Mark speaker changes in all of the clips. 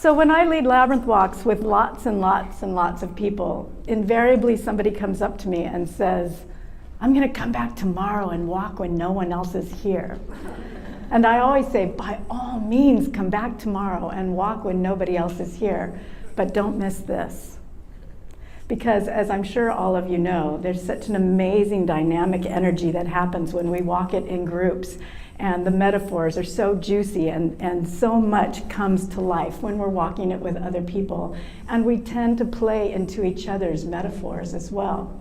Speaker 1: So when I lead labyrinth walks with lots and lots and lots of people, invariably somebody comes up to me and says, I'm going to come back tomorrow and walk when no one else is here. And I always say, by all means, come back tomorrow and walk when nobody else is here, but don't miss this. Because as I'm sure all of you know, there's such an amazing dynamic energy that happens when we walk it in groups. And the metaphors are so juicy and so much comes to life when we're walking it with other people. And we tend to play into each other's metaphors as well.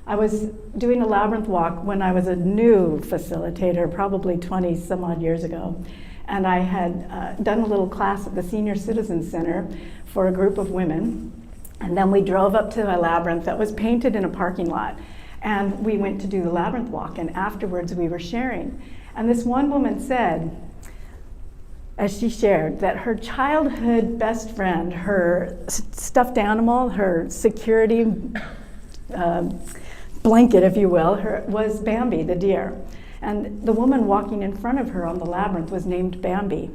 Speaker 1: I was doing a labyrinth walk when I was a new facilitator, probably 20 some odd years ago. And I had done a little class at the Senior Citizen Center for a group of women. And then we drove up to a labyrinth that was painted in a parking lot. And we went to do the labyrinth walk, and afterwards we were sharing. And this one woman said, as she shared, that her childhood best friend, her stuffed animal, her security blanket, if you will, was Bambi, the deer. And the woman walking in front of her on the labyrinth was named Bambi.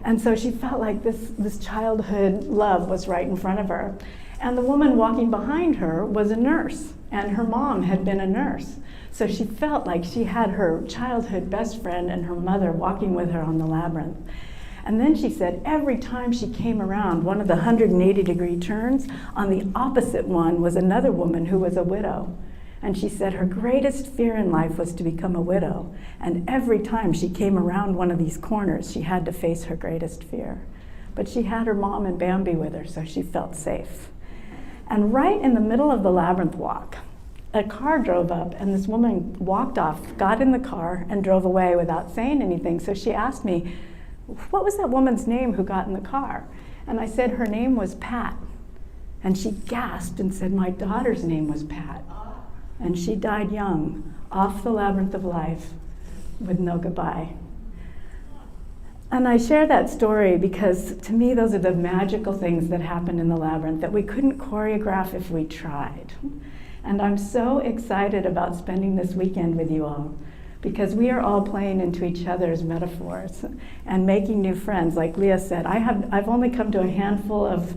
Speaker 1: And so she felt like this childhood love was right in front of her. And the woman walking behind her was a nurse, and her mom had been a nurse. So she felt like she had her childhood best friend and her mother walking with her on the labyrinth. And then she said every time she came around one of the 180-degree turns, on the opposite one was another woman who was a widow. And she said her greatest fear in life was to become a widow. And every time she came around one of these corners, she had to face her greatest fear. But she had her mom and Bambi with her, so she felt safe. And right in the middle of the labyrinth walk, a car drove up, and this woman walked off, got in the car, and drove away without saying anything. So she asked me, what was that woman's name who got in the car? And I said her name was Pat. And she gasped and said, my daughter's name was Pat. And she died young, off the labyrinth of life, with no goodbye. And I share that story because to me those are the magical things that happen in the labyrinth that we couldn't choreograph if we tried. And I'm so excited about spending this weekend with you all, because we are all playing into each other's metaphors and making new friends. Like Leah said, I've only come to a handful of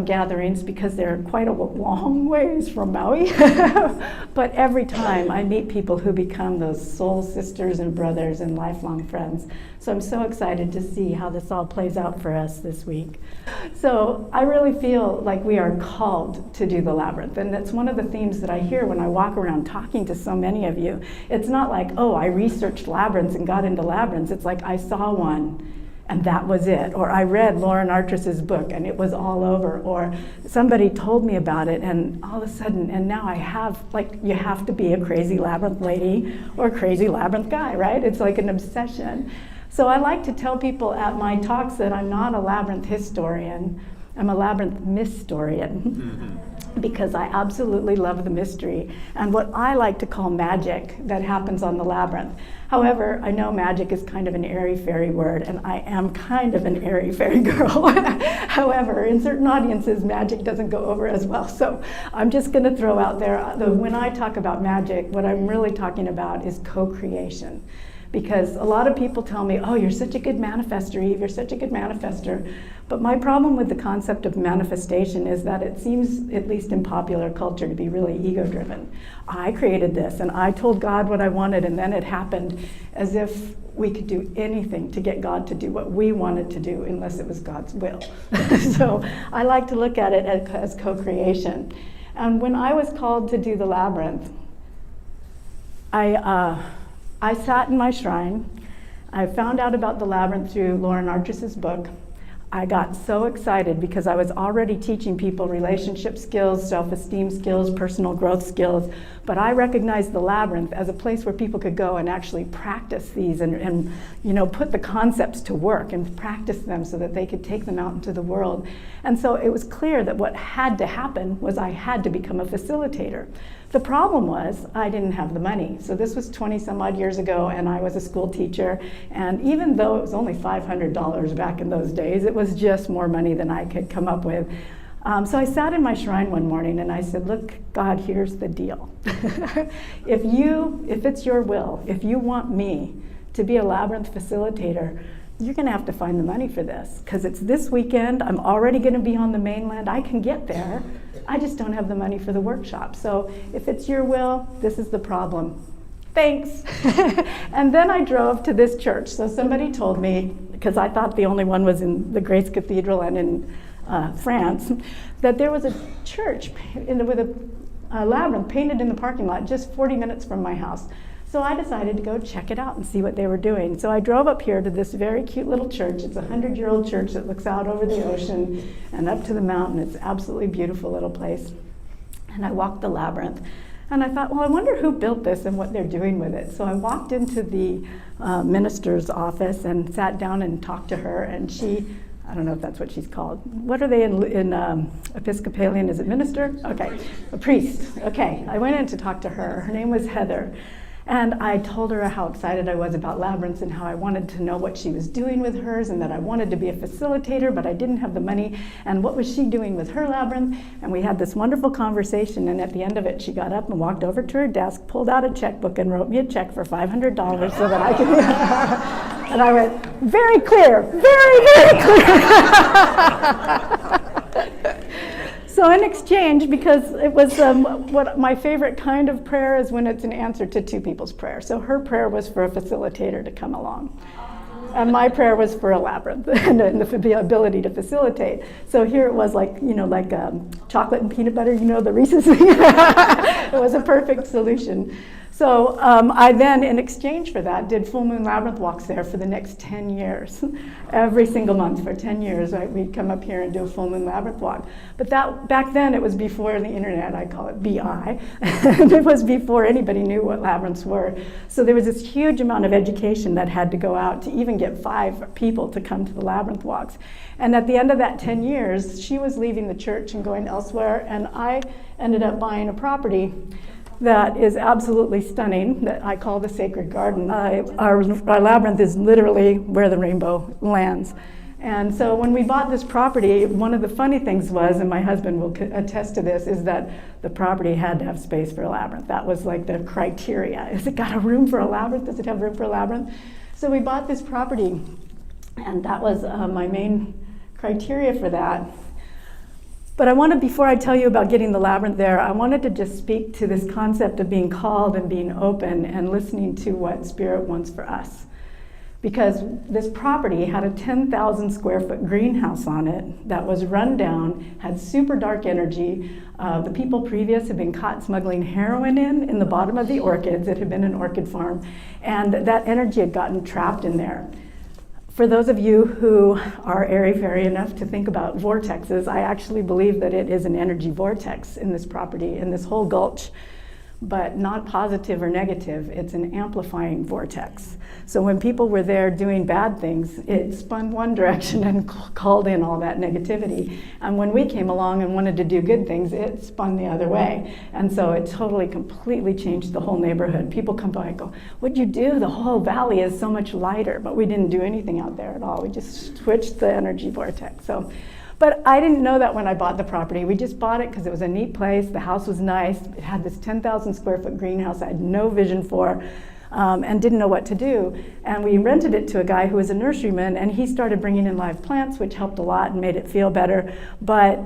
Speaker 1: gatherings because they're quite a long ways from Maui. But every time I meet people who become those soul sisters and brothers and lifelong friends. So I'm so excited to see how this all plays out for us this week. So I really feel like we are called to do the labyrinth. And that's one of the themes that I hear when I walk around talking to so many of you. It's not like, oh, I researched labyrinths and got into labyrinths. It's like I saw one and that was it. Or I read Lauren Artrus's book and it was all over. Or somebody told me about it and all of a sudden, and now I have, like, you have to be a crazy labyrinth lady or a crazy labyrinth guy, right? It's like an obsession. So I like to tell people at my talks that I'm not a labyrinth historian, I'm a labyrinth mystorian. Because I absolutely love the mystery and what I like to call magic that happens on the labyrinth. However, I know magic is kind of an airy-fairy word, and I am kind of an airy-fairy girl. However, in certain audiences, magic doesn't go over as well. So I'm just going to throw out there, when I talk about magic, what I'm really talking about is co-creation. Because a lot of people tell me, oh, you're such a good manifester, Eve, you're such a good manifester. But my problem with the concept of manifestation is that it seems, at least in popular culture, to be really ego-driven. I created this, and I told God what I wanted, and then it happened, as if we could do anything to get God to do what we wanted to do, unless it was God's will. So I like to look at it as co-creation. And when I was called to do the labyrinth, I sat in my shrine. I found out about the labyrinth through Lauren Artrus's book. I got so excited because I was already teaching people relationship skills, self-esteem skills, personal growth skills, but I recognized the labyrinth as a place where people could go and actually practice these and you know, put the concepts to work and practice them so that they could take them out into the world. And so it was clear that what had to happen was I had to become a facilitator. The problem was I didn't have the money. So this was 20 some odd years ago, and I was a school teacher, and even though it was only $500 back in those days, it was just more money than I could come up with. So I sat in my shrine one morning and I said, look, God, here's the deal. If it's your will, if you want me to be a labyrinth facilitator, you're going to have to find the money for this, because it's this weekend. I'm already going to be on the mainland. I can get there. I just don't have the money for the workshop. So if it's your will, this is the problem. Thanks. And then I drove to this church. So somebody told me, because I thought the only one was in the Grace Cathedral and in France, that there was a church with a labyrinth painted in the parking lot just 40 minutes from my house. So I decided to go check it out and see what they were doing. So I drove up here to this very cute little church. It's a 100-year-old church that looks out over the ocean and up to the mountain. It's an absolutely beautiful little place. And I walked the labyrinth. And I thought, well, I wonder who built this and what they're doing with it. So I walked into the minister's office and sat down and talked to her. And she, I don't know if that's what she's called. What are they in Episcopalian? Is it minister? Okay, a priest. Okay, I went in to talk to her. Her name was Heather. And I told her how excited I was about Labyrinths and how I wanted to know what she was doing with hers, and that I wanted to be a facilitator, but I didn't have the money, and what was she doing with her labyrinth. And we had this wonderful conversation, and at the end of it, she got up and walked over to her desk, pulled out a checkbook, and wrote me a check for $500 so that I could... And I went, very clear, very, very clear. So in exchange, because it was what my favorite kind of prayer is when it's an answer to two people's prayer. So her prayer was for a facilitator to come along. And my prayer was for a labyrinth and the ability to facilitate. So here it was like chocolate and peanut butter, the Reese's thing. It was a perfect solution. So I then, in exchange for that, did full moon labyrinth walks there for the next 10 years. Every single month for 10 years, right, we'd come up here and do a full moon labyrinth walk. But back then, it was before the internet. I call it BI. It was before anybody knew what labyrinths were. So there was this huge amount of education that had to go out to even get 5 people to come to the labyrinth walks. And at the end of that 10 years, she was leaving the church and going elsewhere, and I ended up buying a property that is absolutely stunning, that I call the Sacred Garden. Our labyrinth is literally where the rainbow lands. And so when we bought this property, one of the funny things was, and my husband will attest to this, is that the property had to have space for a labyrinth. That was like the criteria. Has it got a room for a labyrinth? Does it have room for a labyrinth? So we bought this property, and that was my main criteria for that. But before I tell you about getting the labyrinth there, I wanted to just speak to this concept of being called and being open and listening to what Spirit wants for us. Because this property had a 10,000 square foot greenhouse on it that was run down, had super dark energy. The people previous had been caught smuggling heroin in the bottom of the orchids. It had been an orchid farm, and that energy had gotten trapped in there. For those of you who are airy-fairy enough to think about vortexes, I actually believe that it is an energy vortex in this property, in this whole gulch, but not positive or negative. It's an amplifying vortex. So when people were there doing bad things, it spun one direction and called in all that negativity. And when we came along and wanted to do good things, it spun the other way. And so it totally, completely changed the whole neighborhood. People come by and go, what'd you do? The whole valley is so much lighter. But we didn't do anything out there at all. We just switched the energy vortex. But I didn't know that when I bought the property. We just bought it because it was a neat place. The house was nice. It had this 10,000 square foot greenhouse I had no vision for, and didn't know what to do. And we rented it to a guy who was a nurseryman, and he started bringing in live plants, which helped a lot and made it feel better. But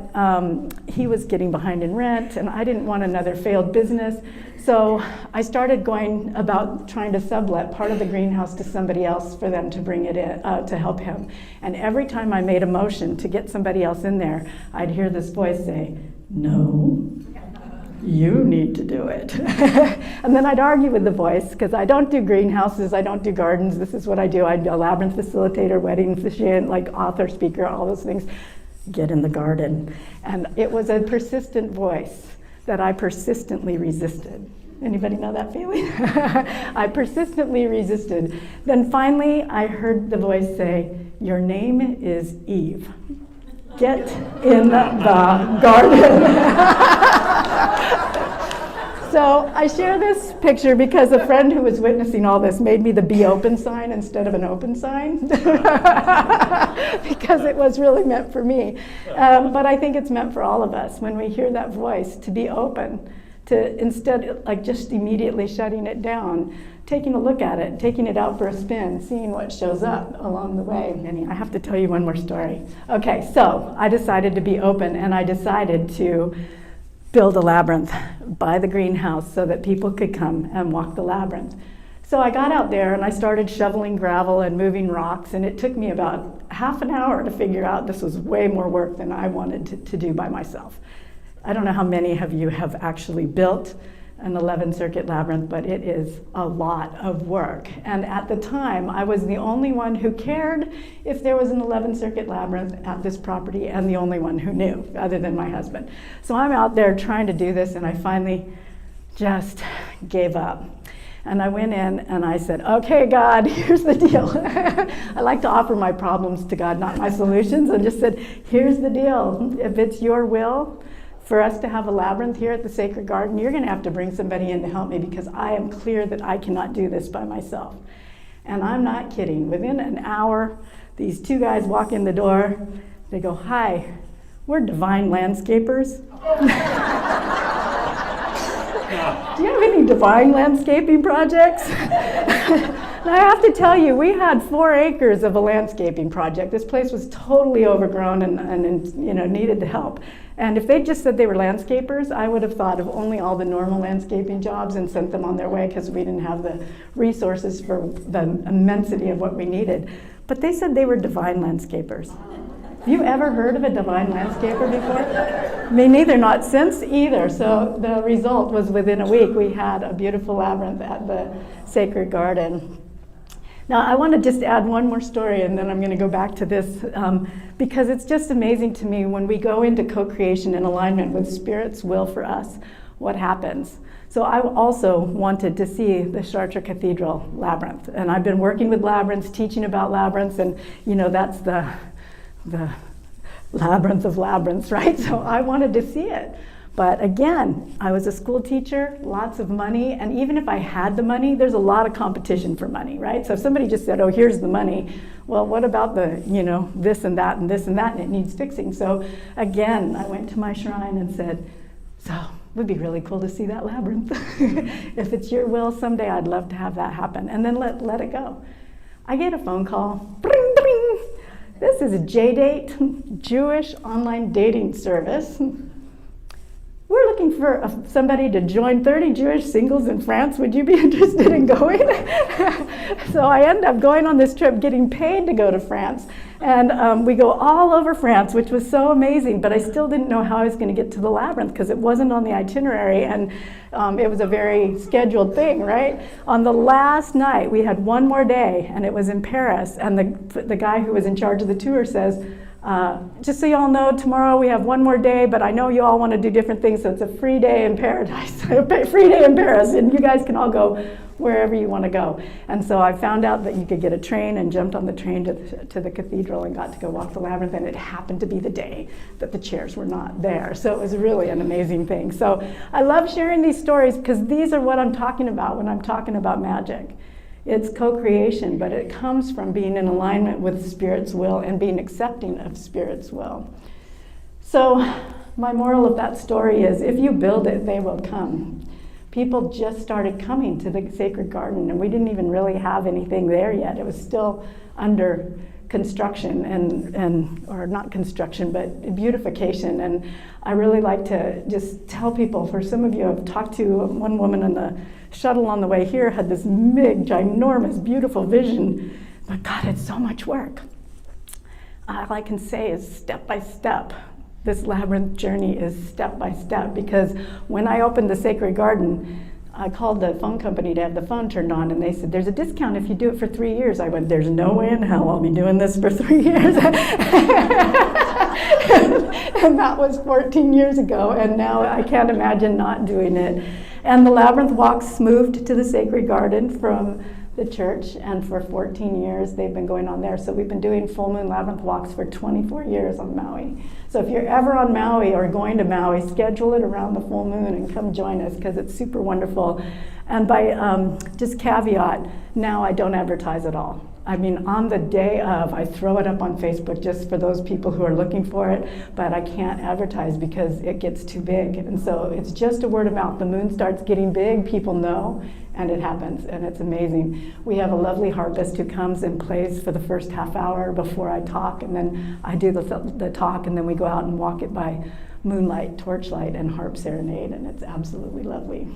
Speaker 1: he was getting behind in rent, and I didn't want another failed business. So I started going about trying to sublet part of the greenhouse to somebody else for them to bring it in, to help him. And every time I made a motion to get somebody else in there, I'd hear this voice say, no, you need to do it. And then I'd argue with the voice, because I don't do greenhouses, I don't do gardens, this is what I do. I'm a labyrinth facilitator, wedding officiant, like author, speaker, all those things. Get in the garden. And it was a persistent voice that I persistently resisted. Anybody know that feeling? I persistently resisted. Then finally, I heard the voice say, your name is Eve. Get in the garden. So I share this picture because a friend who was witnessing all this made me the be open sign instead of an open sign. Because it was really meant for me. But I think it's meant for all of us when we hear that voice to be open to instead, like just immediately shutting it down, taking a look at it, taking it out for a spin, seeing what shows up along the way. And I have to tell you one more story. Okay, so I decided to be open, and I decided to build a labyrinth by the greenhouse so that people could come and walk the labyrinth. So I got out there and I started shoveling gravel and moving rocks, and it took me about half an hour to figure out this was way more work than I wanted to do by myself. I don't know how many of you have actually built an 11-circuit labyrinth, but it is a lot of work. And at the time, I was the only one who cared if there was an 11-circuit labyrinth at this property, and the only one who knew, other than my husband. So I'm out there trying to do this, and I finally just gave up. And I went in and I said, okay, God, here's the deal. I like to offer my problems to God, not my solutions. I just said, here's the deal. If it's your will for us to have a labyrinth here at the Sacred Garden, you're going to have to bring somebody in to help me, because I am clear that I cannot do this by myself. And I'm not kidding. Within an hour, these two guys walk in the door. They go, hi, we're divine landscapers. Do you have any divine landscaping projects? And I have to tell you, we had 4 acres of a landscaping project. This place was totally overgrown and needed the help. And if they just said they were landscapers, I would have thought of only all the normal landscaping jobs and sent them on their way, because we didn't have the resources for the immensity of what we needed. But they said they were divine landscapers. Have you ever heard of a divine landscaper before? Me neither, not since either. So the result was within a week we had a beautiful labyrinth at the Sacred Garden. Now I want to just add one more story, and then I'm going to go back to this, because it's just amazing to me when we go into co-creation and alignment with Spirit's will for us, what happens. So I also wanted to see the Chartres Cathedral labyrinth, and I've been working with labyrinths, teaching about labyrinths, and that's the labyrinth of labyrinths, right? So I wanted to see it. But again, I was a school teacher, lots of money, and even if I had the money, there's a lot of competition for money, right? So if somebody just said, oh, here's the money, well, what about the, this and that and this and that, and it needs fixing. So again, I went to my shrine and said, so it would be really cool to see that labyrinth. If it's your will, someday I'd love to have that happen. And then let it go. I get a phone call, bring, bring. This is a JDate, Jewish online dating service. We're looking for somebody to join 30 Jewish singles in France. Would you be interested in going? So I end up going on this trip, getting paid to go to France. And we go all over France, which was so amazing, but I still didn't know how I was going to get to the labyrinth, because it wasn't on the itinerary, and it was a very scheduled thing, right? On the last night, we had one more day, and it was in Paris, and the guy who was in charge of the tour says, just so y'all know, tomorrow we have one more day, but I know you all want to do different things, so it's a free day in paradise, a free day in Paris, and you guys can all go wherever you want to go. And so I found out that you could get a train, and jumped on the train to the cathedral and got to go walk the labyrinth, and it happened to be the day that the chairs were not there. So it was really an amazing thing. So I love sharing these stories, because these are what I'm talking about when I'm talking about magic. It's co-creation, but it comes from being in alignment with Spirit's will and being accepting of Spirit's will. So my moral of that story is, if you build it, they will come. People just started coming to the Sacred Garden, and we didn't even really have anything there yet. It was still under construction, or not construction, but beautification. And I really like to just tell people, for some of you, I've talked to one woman in the shuttle on the way here, had this big, ginormous, beautiful vision, but God, it's so much work. All I can say is step by step. This labyrinth journey is step by step, because when I opened the Sacred Garden, I called the phone company to have the phone turned on, and they said, there's a discount if you do it for 3 years. I went, there's no way in hell I'll be doing this for 3 years. And that was 14 years ago, and now I can't imagine not doing it. And the Labyrinth walks moved to the Sacred Garden from the church, and for 14 years they've been going on there. So we've been doing full moon labyrinth walks for 24 years on Maui. So if you're ever on Maui or going to Maui, schedule it around the full moon and come join us, because it's super wonderful. And by just caveat, now I don't advertise at all. I mean, on the day of, I throw it up on Facebook just for those people who are looking for it, but I can't advertise because it gets too big. And so it's just a word of mouth. The moon starts getting big, people know, and it happens, and it's amazing. We have a lovely harpist who comes and plays for the first half hour before I talk, and then I do the talk, and then we go out and walk it by moonlight, torchlight, and harp serenade, and it's absolutely lovely.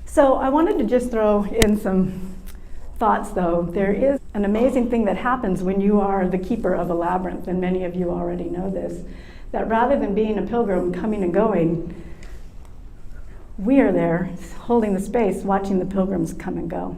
Speaker 1: So I wanted to just throw in some thoughts, though. There is an amazing thing that happens when you are the keeper of a labyrinth, and many of you already know this, that rather than being a pilgrim coming and going, we are there holding the space, watching the pilgrims come and go.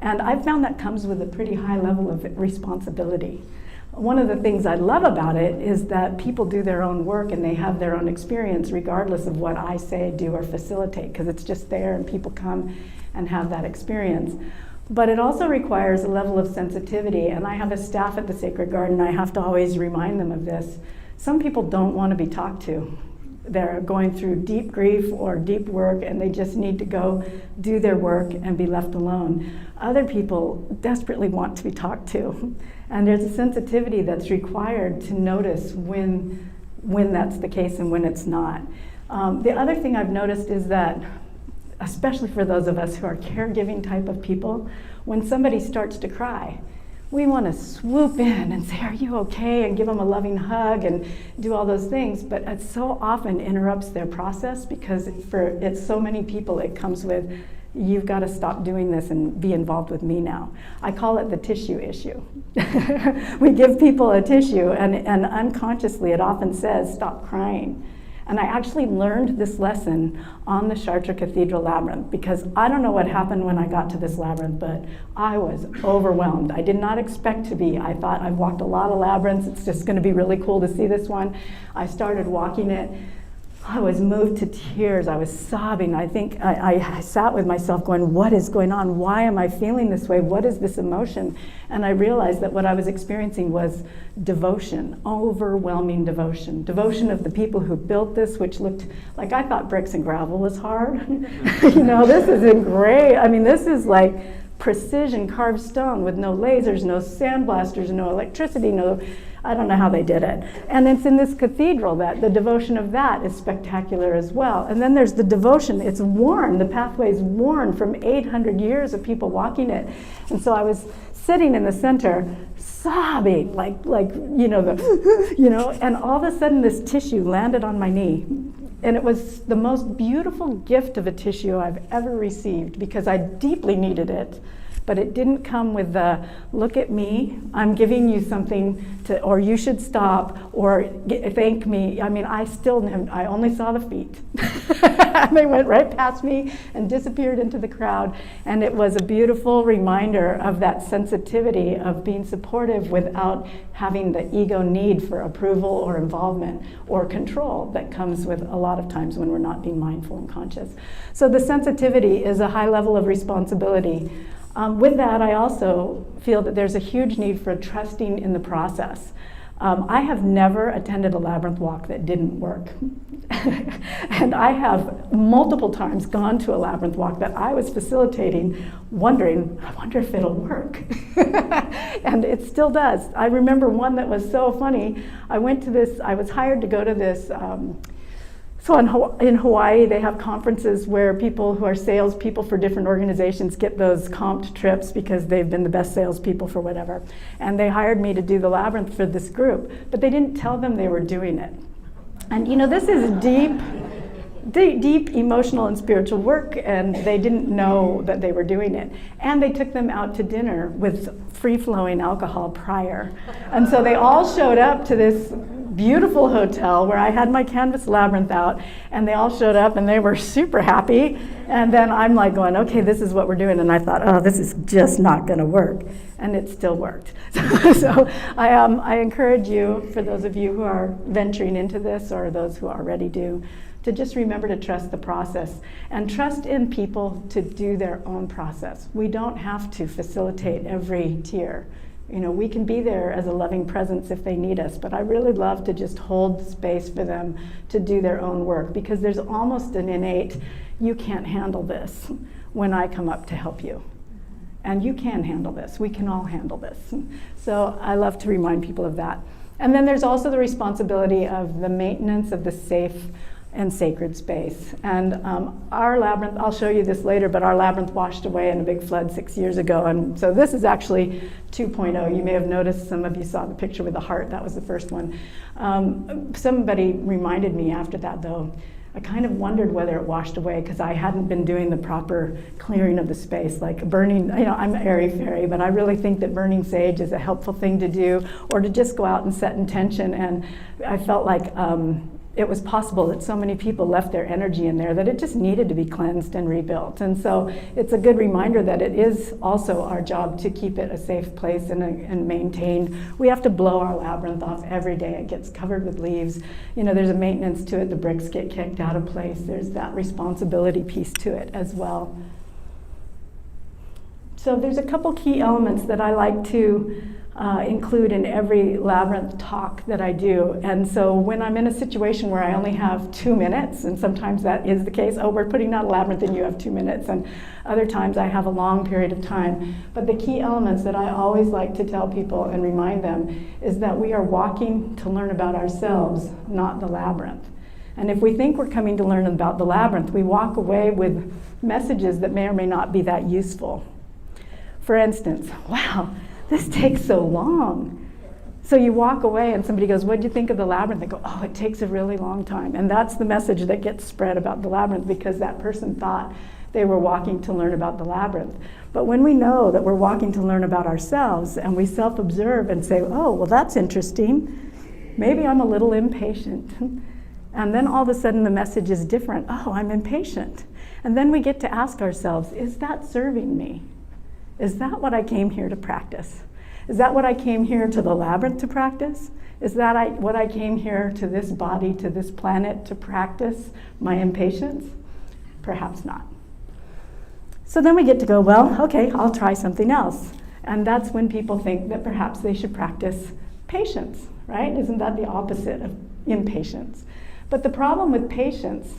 Speaker 1: And I've found that comes with a pretty high level of responsibility. One of the things I love about it is that people do their own work and they have their own experience regardless of what I say, do, or facilitate, because it's just there and people come and have that experience. But it also requires a level of sensitivity, and I have a staff at the Sacred Garden, I have to always remind them of this. Some people don't want to be talked to. They're going through deep grief or deep work, and they just need to go do their work and be left alone. Other people desperately want to be talked to, and there's a sensitivity that's required to notice when that's the case and when it's not. The other thing I've noticed is that, especially for those of us who are caregiving type of people, when somebody starts to cry, we want to swoop in and say, are you okay? And give them a loving hug and do all those things. But it so often interrupts their process because for it's so many people it comes with, you've got to stop doing this and be involved with me now. I call it the tissue issue. We give people a tissue and unconsciously it often says, stop crying. And I actually learned this lesson on the Chartres Cathedral Labyrinth because I don't know what happened when I got to this labyrinth, but I was overwhelmed. I did not expect to be. I thought I've walked a lot of labyrinths. It's just going to be really cool to see this one. I started walking it. I was moved to tears. I was sobbing. I think I sat with myself going, what is going on? Why am I feeling this way? What is this emotion? And I realized that what I was experiencing was devotion, overwhelming devotion. Devotion of the people who built this, which looked like I thought bricks and gravel was hard. You know, this isn't great. I mean, this is like precision carved stone with no lasers, no sandblasters, no electricity, no, I don't know how they did it. And it's in this cathedral that the devotion of that is spectacular as well. And then there's the devotion, it's worn, the pathway's worn from 800 years of people walking it. And so I was sitting in the center, sobbing, like you know, and all of a sudden this tissue landed on my knee. And it was the most beautiful gift of a tissue I've ever received because I deeply needed it. But it didn't come with the, look at me, I'm giving you something to, or you should stop, or thank me. I mean, I only saw the feet. They went right past me and disappeared into the crowd. And it was a beautiful reminder of that sensitivity of being supportive without having the ego need for approval or involvement or control that comes with a lot of times when we're not being mindful and conscious. So the sensitivity is a high level of responsibility. With that, I also feel that there's a huge need for trusting in the process. I have never attended a labyrinth walk that didn't work. And I have multiple times gone to a labyrinth walk that I was facilitating, wondering, I wonder if it'll work. And it still does. I remember one that was so funny. I was hired to go to this, so in Hawaii, they have conferences where people who are salespeople for different organizations get those comped trips because they've been the best salespeople for whatever. And they hired me to do the labyrinth for this group, but they didn't tell them they were doing it. And you know, this is deep emotional and spiritual work, and they didn't know that they were doing it. And they took them out to dinner with free-flowing alcohol prior. And so they all showed up to this beautiful hotel where I had my canvas labyrinth out, and they all showed up and they were super happy. And then I'm like going, okay, this is what we're doing. And I thought, oh, this is just not going to work. And it still worked. So I encourage you, for those of you who are venturing into this or those who already do, to just remember to trust the process and trust in people to do their own process. We don't have to facilitate every tier. You know, we can be there as a loving presence if they need us, but I really love to just hold space for them to do their own work, because there's almost an innate, you can't handle this when I come up to help you. And you can handle this. We can all handle this. So I love to remind people of that. And then there's also the responsibility of the maintenance of the safe and sacred space. And our labyrinth, I'll show you this later, but our labyrinth washed away in a big flood 6 years ago. And so this is actually 2.0. You may have noticed, some of you saw the picture with the heart. That was the first one. Somebody reminded me after that, though. I kind of wondered whether it washed away because I hadn't been doing the proper clearing of the space, like burning, I'm airy-fairy, but I really think that burning sage is a helpful thing to do, or to just go out and set intention. And I felt like it was possible that so many people left their energy in there that it just needed to be cleansed and rebuilt. And so it's a good reminder that it is also our job to keep it a safe place and maintained. We have to blow our labyrinth off every day. It gets covered with leaves. There's a maintenance to it. The bricks get kicked out of place. There's that responsibility piece to it as well. So there's a couple key elements that I like to include in every labyrinth talk that I do. And so when I'm in a situation where I only have 2 minutes, and sometimes that is the case, we're putting out a labyrinth and you have 2 minutes, and other times I have a long period of time. But the key elements that I always like to tell people and remind them is that we are walking to learn about ourselves, not the labyrinth. And if we think we're coming to learn about the labyrinth, we walk away with messages that may or may not be that useful. For instance, wow, this takes so long. So you walk away and somebody goes, what'd you think of the labyrinth? They go, oh, it takes a really long time. And that's the message that gets spread about the labyrinth, because that person thought they were walking to learn about the labyrinth. But when we know that we're walking to learn about ourselves and we self-observe and say, oh, well, that's interesting. Maybe I'm a little impatient. And then all of a sudden the message is different. Oh, I'm impatient. And then we get to ask ourselves, is that serving me? Is that what I came here to practice? Is that what I came here to the labyrinth to practice? Is that what I came here to this body, to this planet to practice my impatience? Perhaps not. So then we get to go, well, okay, I'll try something else. And that's when people think that perhaps they should practice patience, right? Isn't that the opposite of impatience? But the problem with patience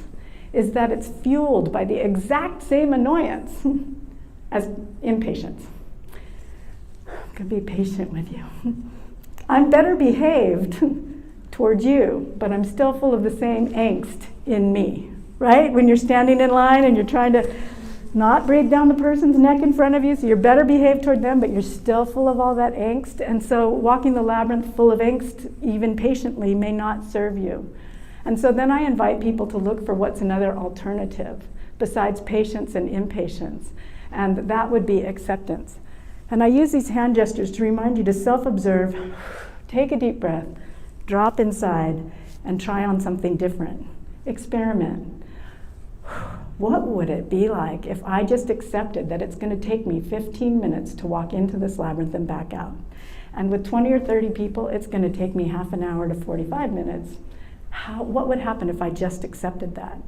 Speaker 1: is that it's fueled by the exact same annoyance as impatience. I'm going to be patient with you. I'm better behaved towards you, but I'm still full of the same angst in me, right? When you're standing in line and you're trying to not breathe down the person's neck in front of you, so you're better behaved toward them, but you're still full of all that angst. And so walking the labyrinth full of angst, even patiently, may not serve you. And so then I invite people to look for what's another alternative besides patience and impatience. And that would be acceptance. And I use these hand gestures to remind you to self-observe, take a deep breath, drop inside, and try on something different. Experiment. What would it be like if I just accepted that it's going to take me 15 minutes to walk into this labyrinth and back out? And with 20 or 30 people, it's going to take me half an hour to 45 minutes. What would happen if I just accepted that?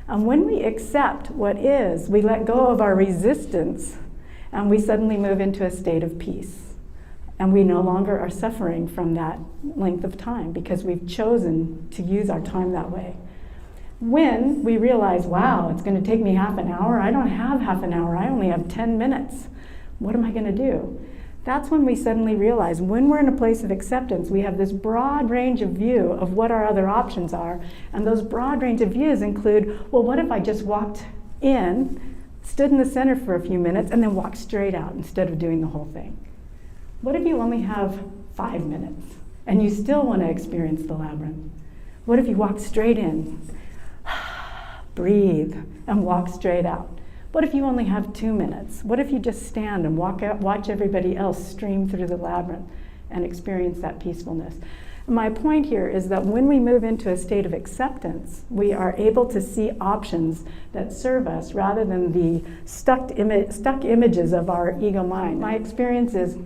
Speaker 1: And when we accept what is, we let go of our resistance, and we suddenly move into a state of peace. And we no longer are suffering from that length of time because we've chosen to use our time that way. When we realize, wow, it's going to take me half an hour, I don't have half an hour, I only have 10 minutes. What am I going to do? That's when we suddenly realize, when we're in a place of acceptance, we have this broad range of view of what our other options are. And those broad range of views include, well, what if I just walked in, stood in the center for a few minutes, and then walked straight out instead of doing the whole thing? What if you only have 5 minutes and you still want to experience the labyrinth? What if you walk straight in, breathe, and walk straight out? What if you only have 2 minutes? What if you just stand and walk out, watch everybody else stream through the labyrinth and experience that peacefulness? My point here is that when we move into a state of acceptance, we are able to see options that serve us rather than the stuck images of our ego mind. My experience is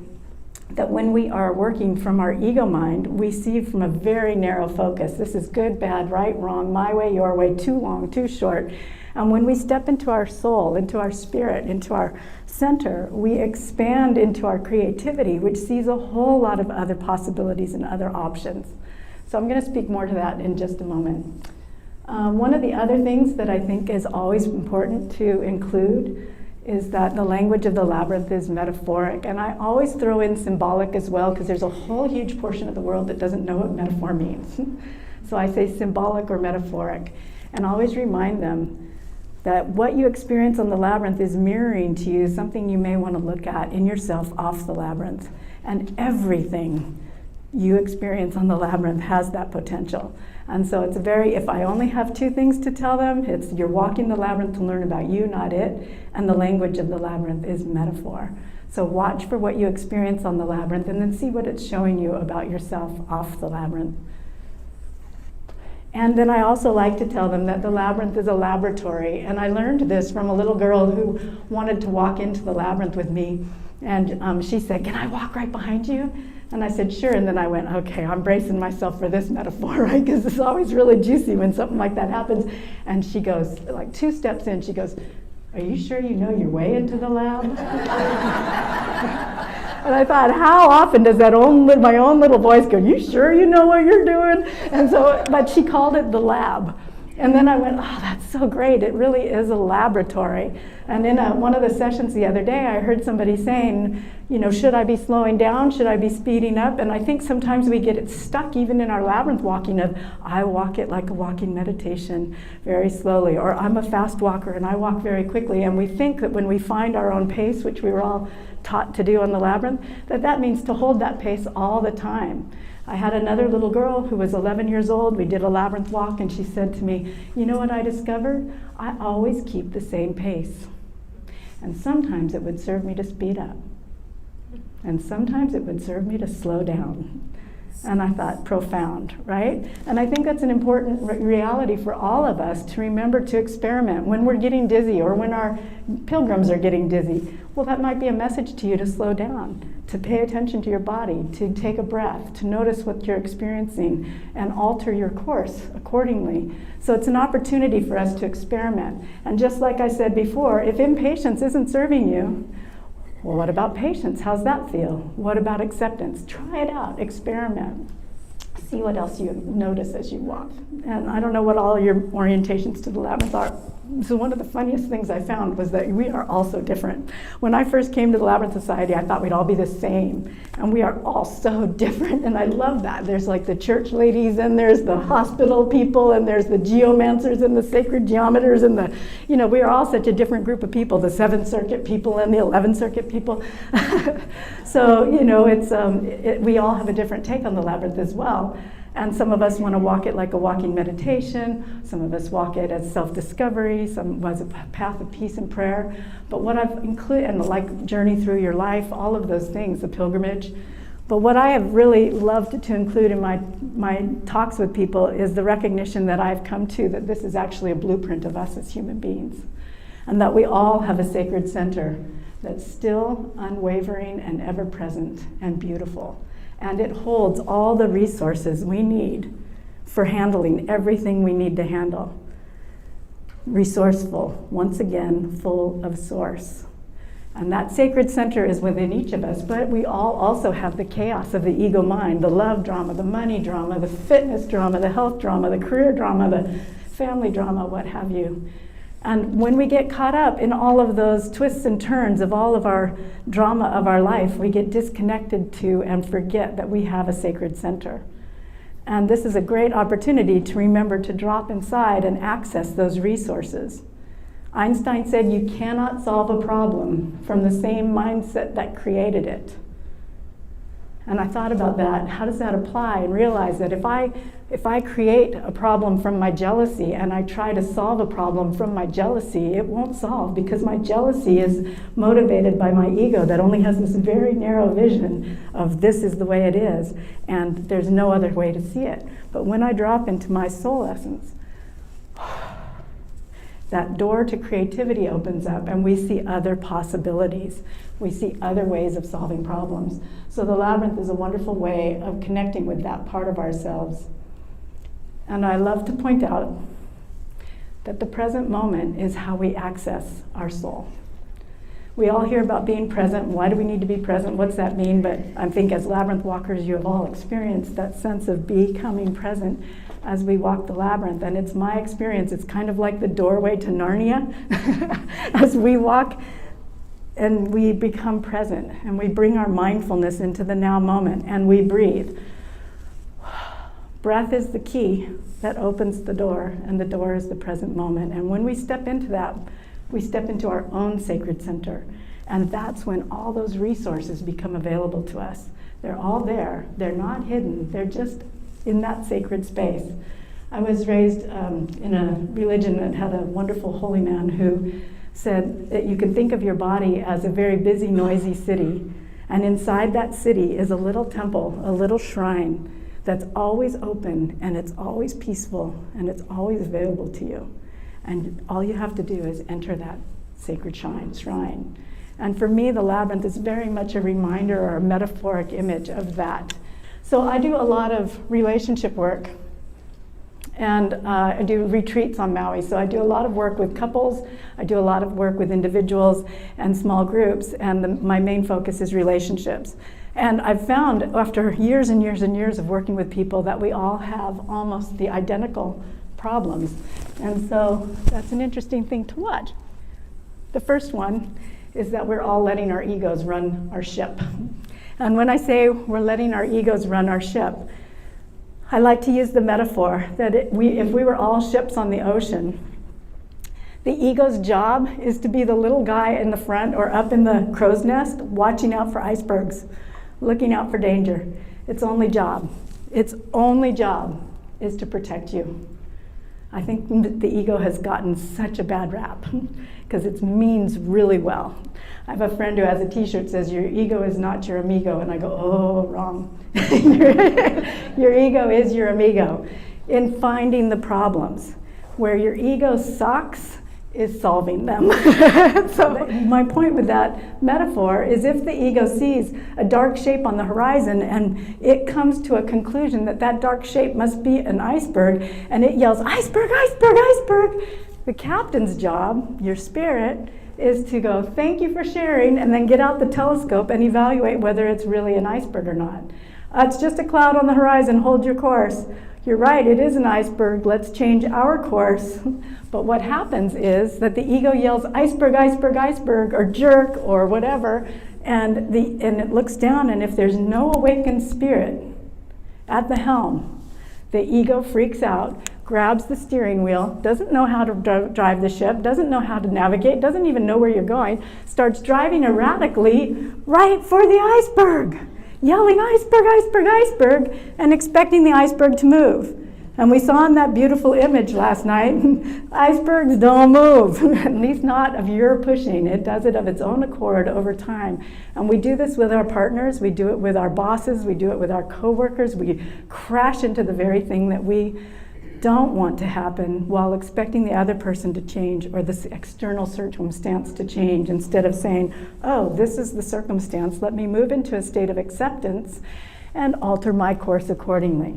Speaker 1: that when we are working from our ego mind, we see from a very narrow focus. This is good, bad, right, wrong, my way, your way, too long, too short. And when we step into our soul, into our spirit, into our center, we expand into our creativity, which sees a whole lot of other possibilities and other options. So I'm going to speak more to that in just a moment. One of the other things that I think is always important to include is that the language of the labyrinth is metaphoric. And I always throw in symbolic as well, because there's a whole huge portion of the world that doesn't know what metaphor means. So I say symbolic or metaphoric, and always remind them that what you experience on the labyrinth is mirroring to you something you may want to look at in yourself off the labyrinth. And everything you experience on the labyrinth has that potential. And so it's if I only have two things to tell them, it's you're walking the labyrinth to learn about you, not it, and the language of the labyrinth is metaphor. So watch for what you experience on the labyrinth and then see what it's showing you about yourself off the labyrinth. And then I also like to tell them that the labyrinth is a laboratory. And I learned this from a little girl who wanted to walk into the labyrinth with me. And she said, "Can I walk right behind you?" And I said, "Sure." And then I went, okay, I'm bracing myself for this metaphor, right? Because it's always really juicy when something like that happens. And she goes, like 2 steps in, she goes, "Are you sure you know your way into the lab?" And I thought, how often does my own little voice go, "You sure you know what you're doing?" And so, but she called it the lab. And then I went, oh, that's so great. It really is a laboratory. And in one of the sessions the other day, I heard somebody saying, should I be slowing down? Should I be speeding up? And I think sometimes we get it stuck even in our labyrinth walking of, I walk it like a walking meditation very slowly, or I'm a fast walker and I walk very quickly. And we think that when we find our own pace, which we were all taught to do on the labyrinth, that means to hold that pace all the time. I had another little girl who was 11 years old. We did a labyrinth walk, and she said to me, "You know what I discovered? I always keep the same pace. And sometimes it would serve me to speed up. And sometimes it would serve me to slow down." And I thought, profound, right? And I think that's an important reality for all of us to remember to experiment when we're getting dizzy or when our pilgrims are getting dizzy. Well, that might be a message to you to slow down, to pay attention to your body, to take a breath, to notice what you're experiencing and alter your course accordingly. So it's an opportunity for us to experiment. And just like I said before, if impatience isn't serving you, well, what about patience? How's that feel? What about acceptance? Try it out, experiment. See what else you notice as you walk. And I don't know what all your orientations to the labyrinth are. So one of the funniest things I found was that we are all so different. When I first came to the Labyrinth Society, I thought we'd all be the same. And we are all so different, and I love that. There's like the church ladies, and there's the hospital people, and there's the geomancers and the sacred geometers, and we are all such a different group of people, the 7th Circuit people and the 11th Circuit people. So, we all have a different take on the labyrinth as well. And some of us want to walk it like a walking meditation. Some of us walk it as self-discovery. Some as a path of peace and prayer. But what I've included, and like journey through your life, all of those things, the pilgrimage. But what I have really loved to include in my talks with people is the recognition that I've come to that this is actually a blueprint of us as human beings. And that we all have a sacred center that's still unwavering and ever present and beautiful. And it holds all the resources we need for handling everything we need to handle. Resourceful, once again, full of source. And that sacred center is within each of us, but we all also have the chaos of the ego mind, the love drama, the money drama, the fitness drama, the health drama, the career drama, the family drama, what have you. And when we get caught up in all of those twists and turns of all of our drama of our life, we get disconnected to and forget that we have a sacred center. And this is a great opportunity to remember to drop inside and access those resources. Einstein said you cannot solve a problem from the same mindset that created it. And I thought about that. How does that apply? And realize that if I create a problem from my jealousy and I try to solve a problem from my jealousy, it won't solve because my jealousy is motivated by my ego that only has this very narrow vision of this is the way it is and there's no other way to see it. But when I drop into my soul essence, that door to creativity opens up and we see other possibilities. We see other ways of solving problems. So the labyrinth is a wonderful way of connecting with that part of ourselves. And I love to point out that the present moment is how we access our soul. We all hear about being present. Why do we need to be present? What's that mean? But I think as labyrinth walkers, you have all experienced that sense of becoming present as we walk the labyrinth. And it's my experience. It's kind of like the doorway to Narnia. As we walk and we become present, and we bring our mindfulness into the now moment, and we breathe. Breath is the key that opens the door, and the door is the present moment. And when we step into that, we step into our own sacred center. And that's when all those resources become available to us. They're all there. They're not hidden. They're just in that sacred space. I was raised in a religion that had a wonderful holy man who said that you can think of your body as a very busy, noisy city. And inside that city is a little temple, a little shrine that's always open, and it's always peaceful, and it's always available to you. And all you have to do is enter that sacred shrine. And for me, the labyrinth is very much a reminder or a metaphoric image of that. So I do a lot of relationship work, and I do retreats on Maui. So I do a lot of work with couples, I do a lot of work with individuals and small groups, and my main focus is relationships. And I've found after years and years and years of working with people that we all have almost the identical problems. And so that's an interesting thing to watch. The first one is that we're all letting our egos run our ship. And when I say we're letting our egos run our ship, I like to use the metaphor that if we were all ships on the ocean, the ego's job is to be the little guy in the front or up in the crow's nest watching out for icebergs, looking out for danger. Its only job is to protect you. I think the ego has gotten such a bad rap because it means really well. I have a friend who has a t-shirt that says, "Your ego is not your amigo," and I go, "Oh, wrong." Your ego is your amigo in finding the problems. Where your ego sucks is solving them. So my point with that metaphor is if the ego sees a dark shape on the horizon and it comes to a conclusion that that dark shape must be an iceberg, and it yells, "Iceberg, iceberg, iceberg," the captain's job, your spirit, is to go, "Thank you for sharing," and then get out the telescope and evaluate whether it's really an iceberg or not. It's just a cloud on the horizon, hold your course. You're right, it is an iceberg, let's change our course. But what happens is that the ego yells, "Iceberg, iceberg, iceberg," or "jerk," or whatever, and it looks down, and if there's no awakened spirit at the helm, the ego freaks out, grabs the steering wheel, doesn't know how to drive the ship, doesn't know how to navigate, doesn't even know where you're going, starts driving erratically right for the iceberg, yelling, "Iceberg, iceberg, iceberg," and expecting the iceberg to move. And we saw in that beautiful image last night, icebergs don't move, at least not of your pushing. It does it of its own accord over time. And we do this with our partners, we do it with our bosses, we do it with our coworkers. We crash into the very thing that we don't want to happen while expecting the other person to change or the external circumstance to change, instead of saying, "Oh, this is the circumstance, let me move into a state of acceptance and alter my course accordingly."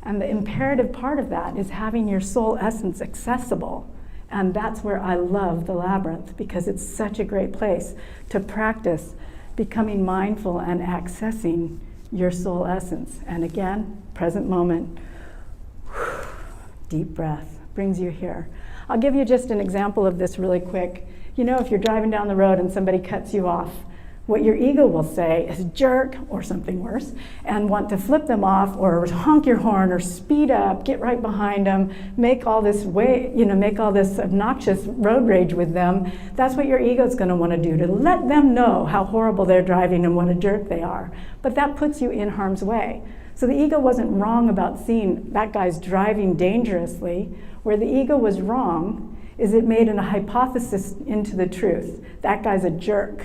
Speaker 1: And the imperative part of that is having your soul essence accessible. And that's where I love the Labyrinth, because it's such a great place to practice becoming mindful and accessing your soul essence. And again, present moment. Deep breath brings you here. I'll give you just an example of this really quick. You know, if you're driving down the road and somebody cuts you off, what your ego will say is jerk, or something worse, and want to flip them off or honk your horn or speed up, get right behind them, make all this obnoxious road rage with them. That's what your ego's going to want to do, to let them know how horrible they're driving and what a jerk they are. But that puts you in harm's way. So the ego wasn't wrong about seeing that guy's driving dangerously. Where the ego was wrong is it made a hypothesis into the truth. That guy's a jerk.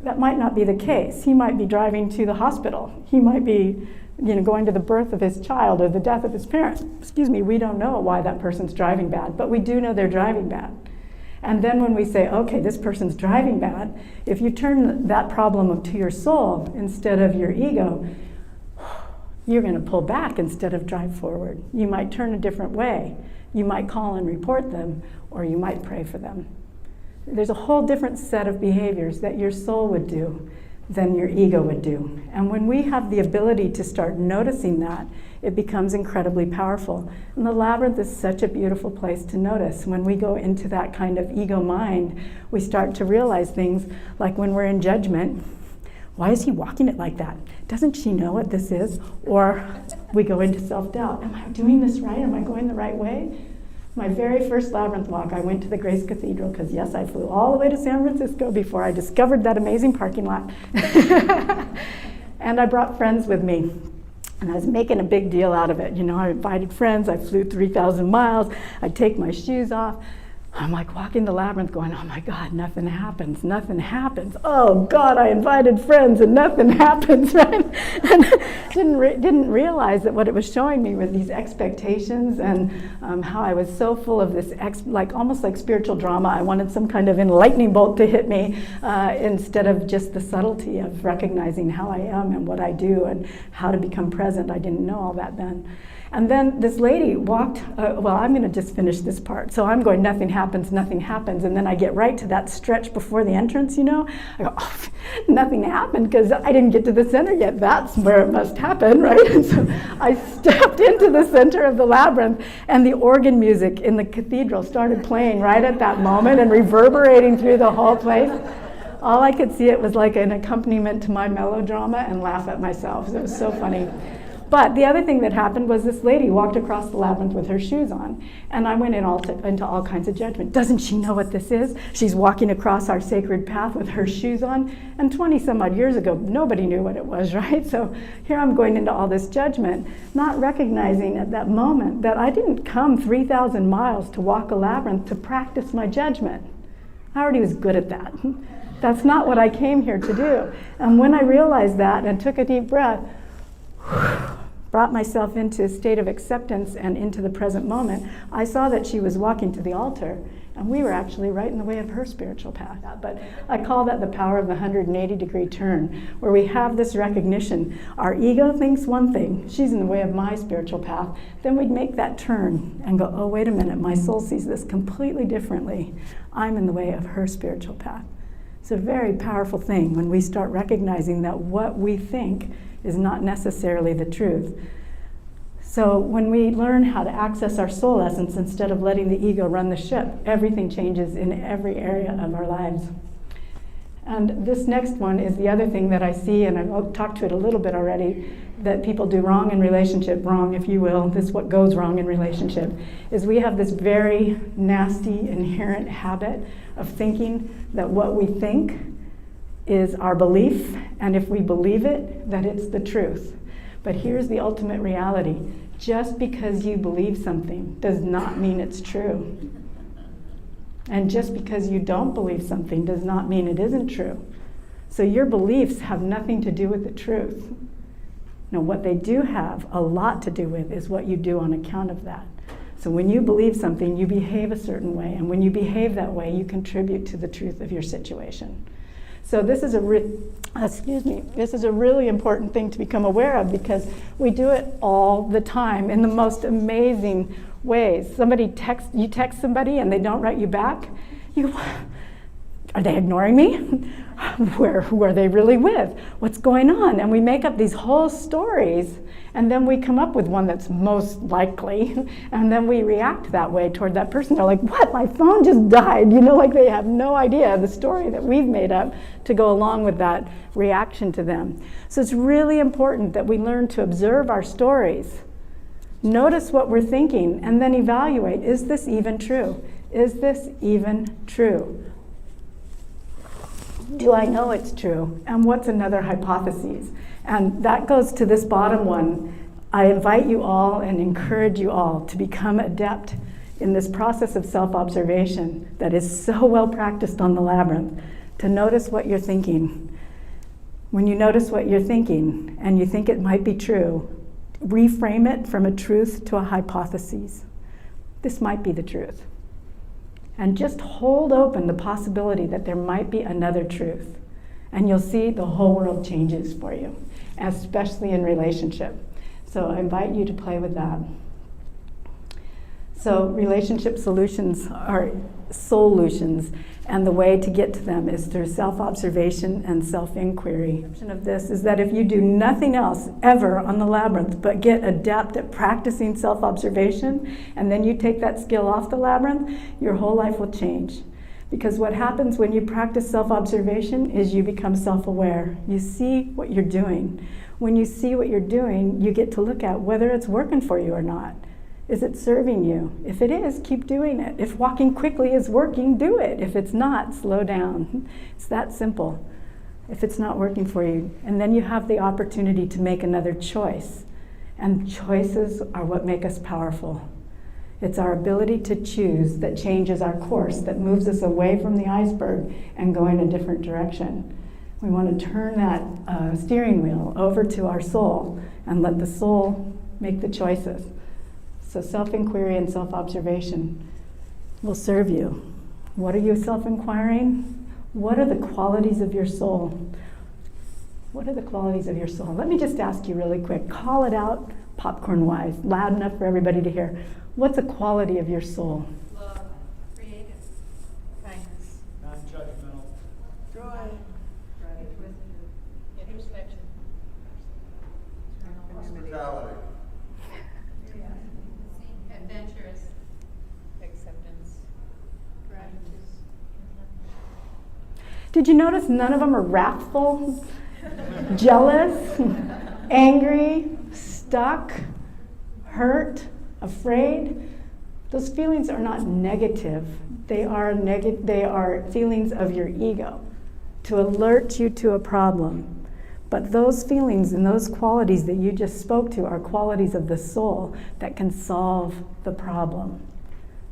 Speaker 1: That might not be the case. He might be driving to the hospital. He might be going to the birth of his child or the death of his parents. We don't know why that person's driving bad, but we do know they're driving bad. And then when we say, okay, this person's driving bad, if you turn that problem to your soul instead of your ego, you're going to pull back instead of drive forward. You might turn a different way. You might call and report them, or you might pray for them. There's a whole different set of behaviors that your soul would do than your ego would do. And when we have the ability to start noticing that, it becomes incredibly powerful. And the labyrinth is such a beautiful place to notice. When we go into that kind of ego mind, we start to realize things like when we're in judgment, why is he walking it like that? Doesn't she know what this is? Or we go into self-doubt. Am I doing this right? Am I going the right way? My very first labyrinth walk, I went to the Grace Cathedral because yes, I flew all the way to San Francisco before I discovered that amazing parking lot. And I brought friends with me. And I was making a big deal out of it. You know, I invited friends, I flew 3,000 miles, I'd take my shoes off. I'm like walking the labyrinth going, oh my God, nothing happens, nothing happens. Oh God, I invited friends and nothing happens, right? And didn't realize that what it was showing me were these expectations and how I was so full of this, almost like spiritual drama. I wanted some kind of enlightening bolt to hit me instead of just the subtlety of recognizing how I am and what I do and how to become present. I didn't know all that then. And then this lady walked, I'm going to just finish this part. So I'm going, nothing happens, nothing happens. And then I get right to that stretch before the entrance, you know. I go, oh, nothing happened because I didn't get to the center yet. That's where it must happen, right? And so I stepped into the center of the labyrinth and the organ music in the cathedral started playing right at that moment and reverberating through the whole place. All I could see, it was like an accompaniment to my melodrama and laugh at myself. It was so funny. But the other thing that happened was this lady walked across the labyrinth with her shoes on, and I went into all kinds of judgment. Doesn't she know what this is? She's walking across our sacred path with her shoes on, and 20 some odd years ago, nobody knew what it was, right? So here I'm going into all this judgment, not recognizing at that moment that I didn't come 3,000 miles to walk a labyrinth to practice my judgment. I already was good at that. That's not what I came here to do. And when I realized that and took a deep breath, brought myself into a state of acceptance and into the present moment, I saw that she was walking to the altar, and we were actually right in the way of her spiritual path. But I call that the power of the 180-degree turn, where we have this recognition. Our ego thinks one thing, she's in the way of my spiritual path. Then we'd make that turn and go, oh, wait a minute, my soul sees this completely differently. I'm in the way of her spiritual path. It's a very powerful thing when we start recognizing that what we think is not necessarily the truth. So when we learn how to access our soul essence instead of letting the ego run the ship, everything changes in every area of our lives. And this next one is the other thing that I see, and I've talked to it a little bit already, that people do wrong in relationship, wrong if you will, this is what goes wrong in relationship, is we have this very nasty inherent habit of thinking that what we think is our belief, and if we believe it, that it's the truth. But here's the ultimate reality. Just because you believe something does not mean it's true. And just because you don't believe something does not mean it isn't true. So your beliefs have nothing to do with the truth. Now, what they do have a lot to do with is what you do on account of that. So when you believe something, you behave a certain way, and when you behave that way, you contribute to the truth of your situation. So this is a really important thing to become aware of, because we do it all the time in the most amazing ways. You text somebody and they don't write you back. You go, are they ignoring me? Who are they really with? What's going on? And we make up these whole stories, and then we come up with one that's most likely, and then we react that way toward that person. They're like, what? My phone just died. You know, like they have no idea the story that we've made up to go along with that reaction to them. So it's really important that we learn to observe our stories, notice what we're thinking, and then evaluate, is this even true? Is this even true? Do I know it's true? And what's another hypothesis? And that goes to this bottom one. I invite you all and encourage you all to become adept in this process of self-observation that is so well practiced on the labyrinth, to notice what you're thinking. When you notice what you're thinking and you think it might be true, reframe it from a truth to a hypothesis. This might be the truth. And just hold open the possibility that there might be another truth. And you'll see the whole world changes for you, especially in relationship. So I invite you to play with that. So relationship solutions are solutions, and the way to get to them is through self-observation and self-inquiry. The of this is that if you do nothing else ever on the Labyrinth but get adept at practicing self-observation, and then you take that skill off the Labyrinth, your whole life will change. Because what happens when you practice self-observation is you become self-aware. You see what you're doing. When you see what you're doing, you get to look at whether it's working for you or not. Is it serving you? If it is, keep doing it. If walking quickly is working, do it. If it's not, slow down. It's that simple. If it's not working for you. And then you have the opportunity to make another choice. And choices are what make us powerful. It's our ability to choose that changes our course, that moves us away from the iceberg and go in a different direction. We want to turn that steering wheel over to our soul and let the soul make the choices. So self-inquiry and self-observation will serve you. What are you self-inquiring? What are the qualities of your soul? What are the qualities of your soul? Let me just ask you really quick. Call it out popcorn-wise, loud enough for everybody to hear. What's a quality of your soul?
Speaker 2: Love, creative, kindness,
Speaker 3: non-judgmental,
Speaker 2: joy, introspection,
Speaker 3: hospitality,
Speaker 2: adventurous, acceptance, gratitude.
Speaker 1: Did you notice none of them are wrathful, jealous, angry, stuck, hurt, afraid? Those feelings are not negative. They are feelings of your ego to alert you to a problem. But those feelings and those qualities that you just spoke to are qualities of the soul that can solve the problem.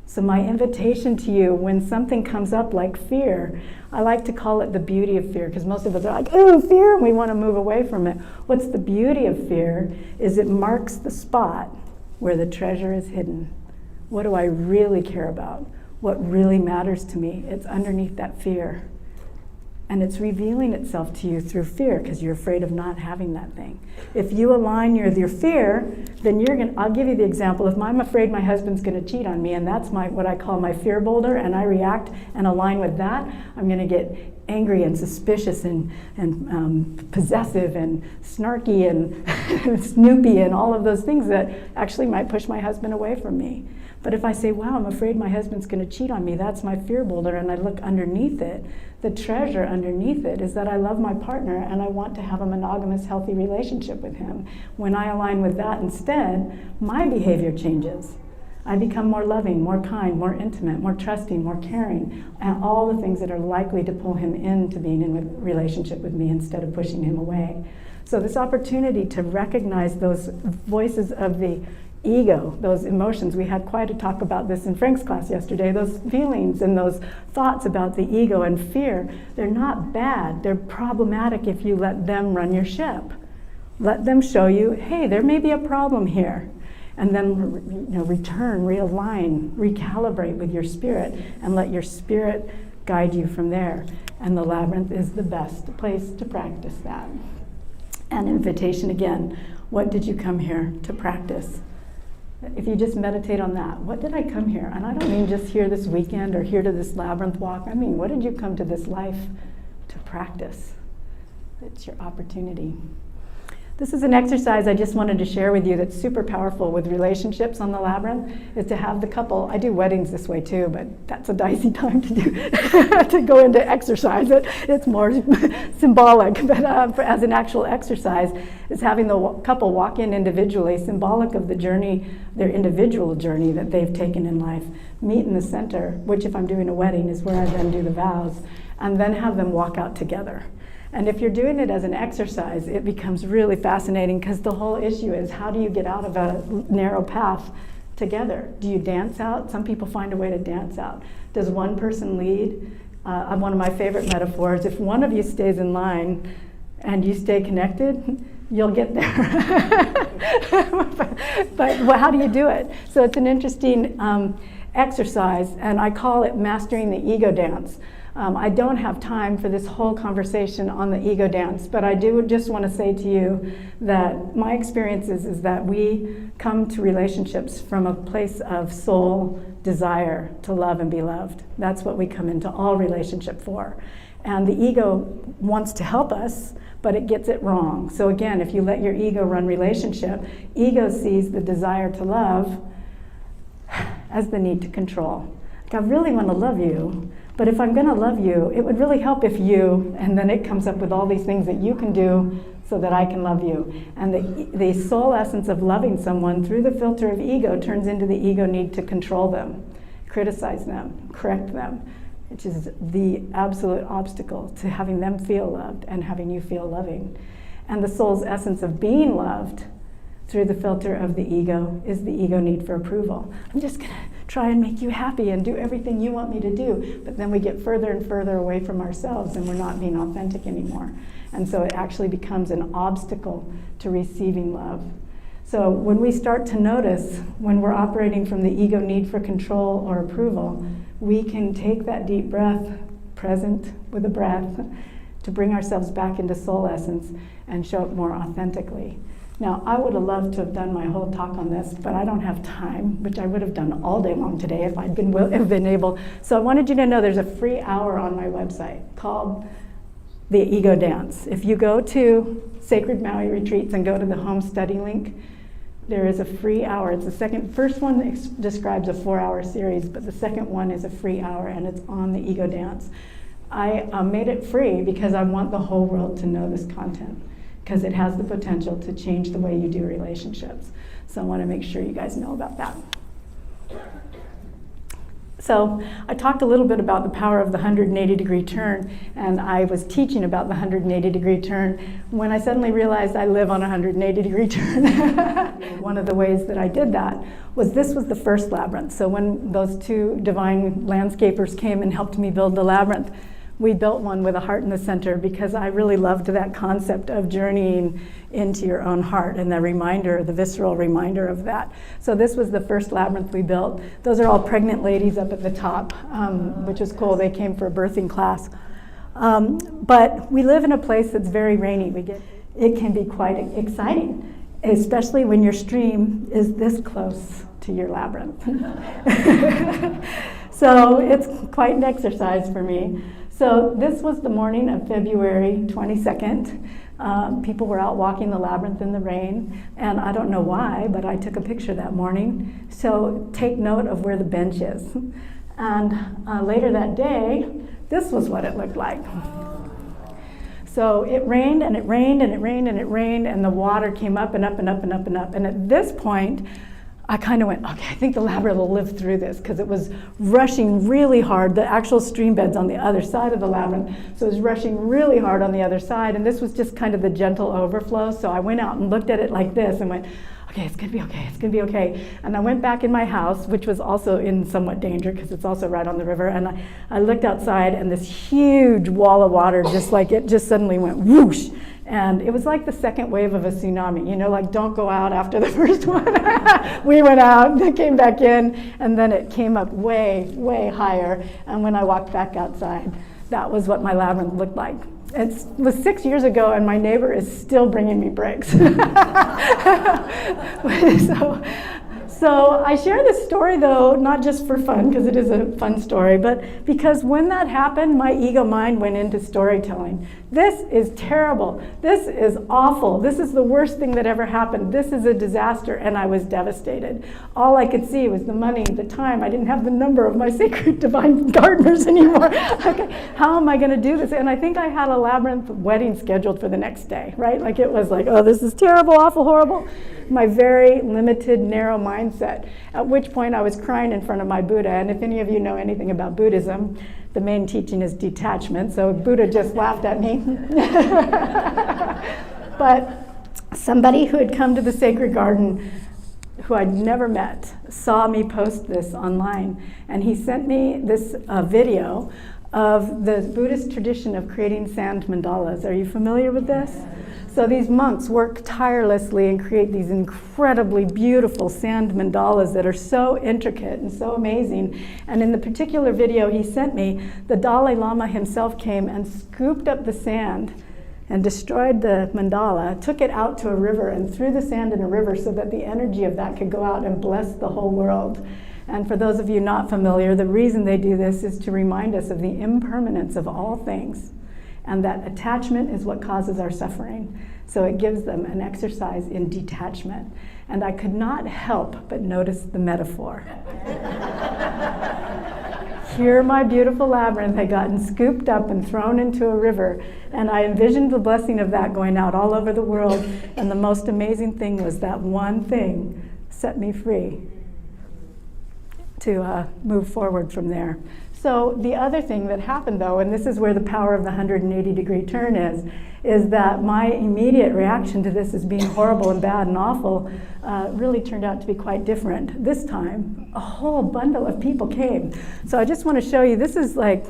Speaker 1: So my invitation to you, when something comes up like fear, I like to call it the beauty of fear, because most of us are like, ooh, fear, and we want to move away from it. What's the beauty of fear is it marks the spot where the treasure is hidden. What do I really care about? What really matters to me? It's underneath that fear. And it's revealing itself to you through fear because you're afraid of not having that thing. If you align with your fear, then I'll give you the example. If I'm afraid my husband's going to cheat on me, and that's what I call my fear boulder, and I react and align with that, I'm going to get angry and suspicious and possessive and snarky and snoopy and all of those things that actually might push my husband away from me. But if I say, wow, I'm afraid my husband's going to cheat on me, that's my fear boulder, and I look underneath it, the treasure underneath it is that I love my partner and I want to have a monogamous, healthy relationship with him. When I align with that instead, my behavior changes. I become more loving, more kind, more intimate, more trusting, more caring, and all the things that are likely to pull him into being in a relationship with me instead of pushing him away. So this opportunity to recognize those voices of the ego, those emotions, we had quite a talk about this in Frank's class yesterday, those feelings and those thoughts about the ego and fear, they're not bad, they're problematic if you let them run your ship. Let them show you, hey, there may be a problem here. And then return, realign, recalibrate with your spirit and let your spirit guide you from there. And the Labyrinth is the best place to practice that. An invitation again, what did you come here to practice? If you just meditate on that, what did I come here? And I don't mean just here this weekend or here to this Labyrinth walk. I mean, what did you come to this life to practice? It's your opportunity. This is an exercise I just wanted to share with you that's super powerful with relationships on the Labyrinth, is to have the couple, I do weddings this way too, but that's a dicey time to do, to go into exercise. It's more symbolic, but as an actual exercise, is having the couple walk in individually, symbolic of the journey, their individual journey that they've taken in life, meet in the center, which if I'm doing a wedding is where I then do the vows, and then have them walk out together. And if you're doing it as an exercise, it becomes really fascinating because the whole issue is how do you get out of a narrow path together? Do you dance out? Some people find a way to dance out. Does one person lead? One of my favorite metaphors, if one of you stays in line and you stay connected, you'll get there. but how do you do it? So it's an interesting exercise, and I call it mastering the ego dance. I don't have time for this whole conversation on the ego dance, but I do just want to say to you that my experience is that we come to relationships from a place of soul desire to love and be loved. That's what we come into all relationship for. And the ego wants to help us, but it gets it wrong. So again, if you let your ego run relationship, ego sees the desire to love as the need to control. Like, I really want to love you, but if I'm going to love you, it would really help if you, and then it comes up with all these things that you can do so that I can love you. And the soul essence of loving someone through the filter of ego turns into the ego need to control them, criticize them, correct them, which is the absolute obstacle to having them feel loved and having you feel loving. And the soul's essence of being loved through the filter of the ego is the ego need for approval. I'm just going to try and make you happy and do everything you want me to do. But then we get further and further away from ourselves and we're not being authentic anymore. And so it actually becomes an obstacle to receiving love. So when we start to notice when we're operating from the ego need for control or approval, we can take that deep breath, present with a breath, to bring ourselves back into soul essence and show up more authentically. Now, I would have loved to have done my whole talk on this, but I don't have time, which I would have done all day long today if I'd been able. So I wanted you to know there's a free hour on my website called The Ego Dance. If you go to Sacred Maui Retreats and go to the home study link, there is a free hour. It's the first one describes a 4-hour series, but the second one is a free hour and it's on the Ego Dance. I made it free because I want the whole world to know this content, because it has the potential to change the way you do relationships. So I want to make sure you guys know about that. So I talked a little bit about the power of the 180-degree turn, and I was teaching about the 180-degree turn when I suddenly realized I live on a 180-degree turn. One of the ways that I did that was this was the first labyrinth. So when those two divine landscapers came and helped me build the labyrinth, we built one with a heart in the center because I really loved that concept of journeying into your own heart and the visceral reminder of that. So this was the first labyrinth we built. Those are all pregnant ladies up at the top, which is cool. They came for a birthing class. But we live in a place that's very rainy. It can be quite exciting, especially when your stream is this close to your labyrinth. So it's quite an exercise for me. So this was the morning of February 22nd. People were out walking the labyrinth in the rain, and I don't know why, but I took a picture that morning. So take note of where the bench is. And later that day, this was what it looked like. So it rained and it rained and it rained and it rained, and the water came up and up and up and up and up. And at this point, I kind of went, okay, I think the labyrinth will live through this, because it was rushing really hard. The actual stream bed's on the other side of the labyrinth, so it was rushing really hard on the other side, and this was just kind of the gentle overflow. So I went out and looked at it like this and went, okay, it's gonna be okay, it's gonna be okay. And I went back in my house, which was also in somewhat danger because it's also right on the river, and I looked outside, and this huge wall of water just suddenly went whoosh. And it was like the second wave of a tsunami, like don't go out after the first one. We went out, came back in, and then it came up way, way higher. And when I walked back outside, that was what my labyrinth looked like. It was 6 years ago, and my neighbor is still bringing me bricks. So I share this story, though, not just for fun, because it is a fun story, but because when that happened, my ego mind went into storytelling. This is terrible. This is awful. This is the worst thing that ever happened. This is a disaster, and I was devastated. All I could see was the money, the time. I didn't have the number of my sacred divine gardeners anymore. Okay, how am I going to do this? And I think I had a labyrinth wedding scheduled for the next day, right? Like it was like, oh, this is terrible, awful, horrible. My very limited, narrow mindset, at which point I was crying in front of my Buddha. And if any of you know anything about Buddhism, the main teaching is detachment, so Buddha just laughed at me. But somebody who had come to the sacred garden, who I'd never met, saw me post this online, and he sent me this video of the Buddhist tradition of creating sand mandalas. Are you familiar with this? So these monks work tirelessly and create these incredibly beautiful sand mandalas that are so intricate and so amazing. And in the particular video he sent me, the Dalai Lama himself came and scooped up the sand and destroyed the mandala, took it out to a river and threw the sand in a river so that the energy of that could go out and bless the whole world. And for those of you not familiar, the reason they do this is to remind us of the impermanence of all things, and that attachment is what causes our suffering. So it gives them an exercise in detachment. And I could not help but notice the metaphor. Here my beautiful labyrinth had gotten scooped up and thrown into a river, and I envisioned the blessing of that going out all over the world, and the most amazing thing was that one thing set me free to move forward from there. So the other thing that happened though, and this is where the power of the 180-degree turn is that my immediate reaction to this as being horrible and bad and awful really turned out to be quite different. This time, a whole bundle of people came. So I just want to show you, this is like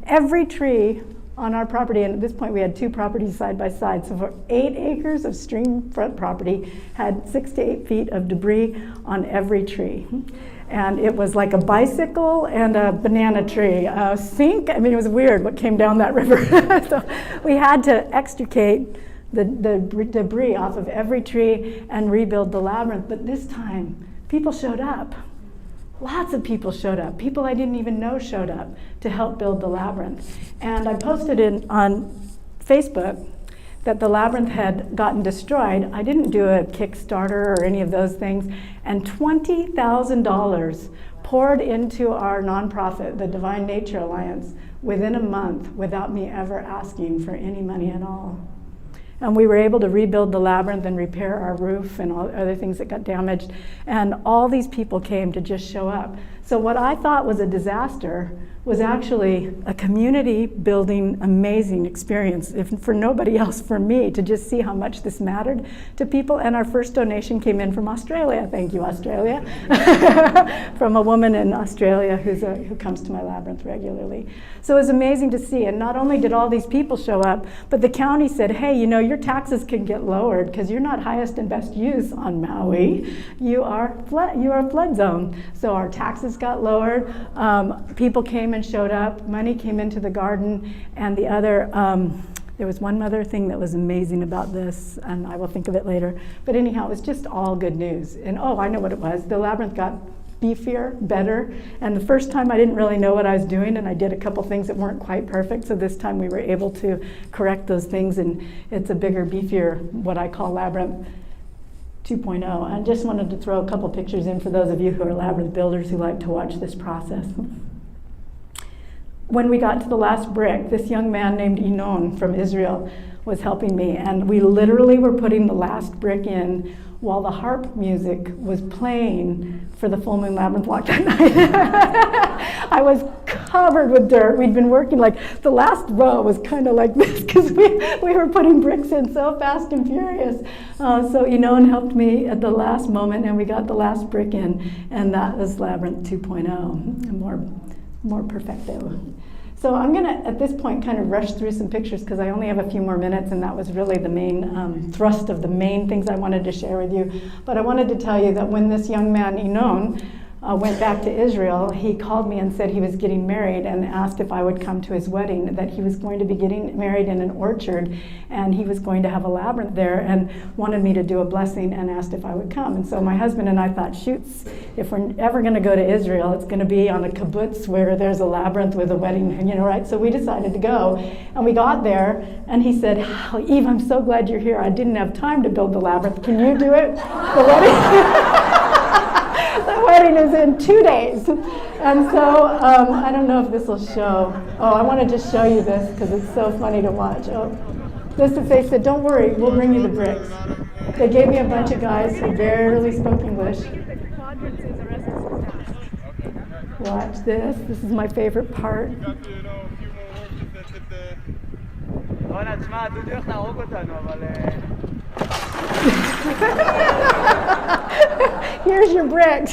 Speaker 1: every tree on our property, and at this point we had 2 properties side by side. So for 8 acres of stream front property had 6 to 8 feet of debris on every tree. And it was like a bicycle and a banana tree, a sink. I mean, it was weird what came down that river. So we had to extricate the debris off of every tree and rebuild the labyrinth. But this time, people showed up. Lots of people showed up. People I didn't even know showed up to help build the labyrinth. And I posted it on Facebook that the labyrinth had gotten destroyed. I didn't do a Kickstarter or any of those things. And $20,000 poured into our nonprofit, the Divine Nature Alliance, within a month without me ever asking for any money at all. And we were able to rebuild the labyrinth and repair our roof and all other things that got damaged. And all these people came to just show up. So what I thought was a disaster was actually a community building amazing experience, if for nobody else, for me, to just see how much this mattered to people. And our first donation came in from Australia. Thank you, Australia. From a woman in Australia who comes to my labyrinth regularly. So it was amazing to see. And not only did all these people show up, but the county said, hey, you know, your taxes can get lowered because you're not highest and best use on Maui. You are a flood zone. So our taxes got lowered. People came and showed up. Money came into the garden. And the other, there was one other thing that was amazing about this, and I will think of it later. But anyhow, it was just all good news. And oh, I know what it was. The labyrinth got beefier, better. And the first time I didn't really know what I was doing, and I did a couple things that weren't quite perfect. So this time we were able to correct those things, and it's a bigger, beefier, what I call Labyrinth 2.0. I just wanted to throw a couple pictures in for those of you who are labyrinth builders who like to watch this process. When we got to the last brick, this young man named Inon from Israel was helping me, and we literally were putting the last brick in while the harp music was playing for the full moon labyrinth walk that night. I was covered with dirt. We'd been working, like the last row was kind of like this because we were putting bricks in so fast and furious. So Inon helped me at the last moment, and we got the last brick in, and that was Labyrinth 2.0, more perfecto. So I'm going to, at this point, kind of rush through some pictures because I only have a few more minutes, and that was really the main thrust of the main things I wanted to share with you. But I wanted to tell you that when this young man, Inon, went back to Israel, he called me and said he was getting married and asked if I would come to his wedding, that he was going to be getting married in an orchard, and he was going to have a labyrinth there, and wanted me to do a blessing and asked if I would come. And so my husband and I thought, shoots, if we're ever going to go to Israel, it's going to be on a kibbutz where there's a labyrinth with a wedding, you know, right? So we decided to go, and we got there, and he said, oh, Eve, I'm so glad you're here. I didn't have time to build the labyrinth. Can you do it? The wedding? The wedding is in 2 days. And so I don't know if this will show. Oh, I wanted to show you this because it's so funny to watch. Oh, this is, they said, don't worry, we'll bring you the bricks. They gave me a bunch of guys who barely spoke English. Watch this. This is my favorite part. Here's your bricks.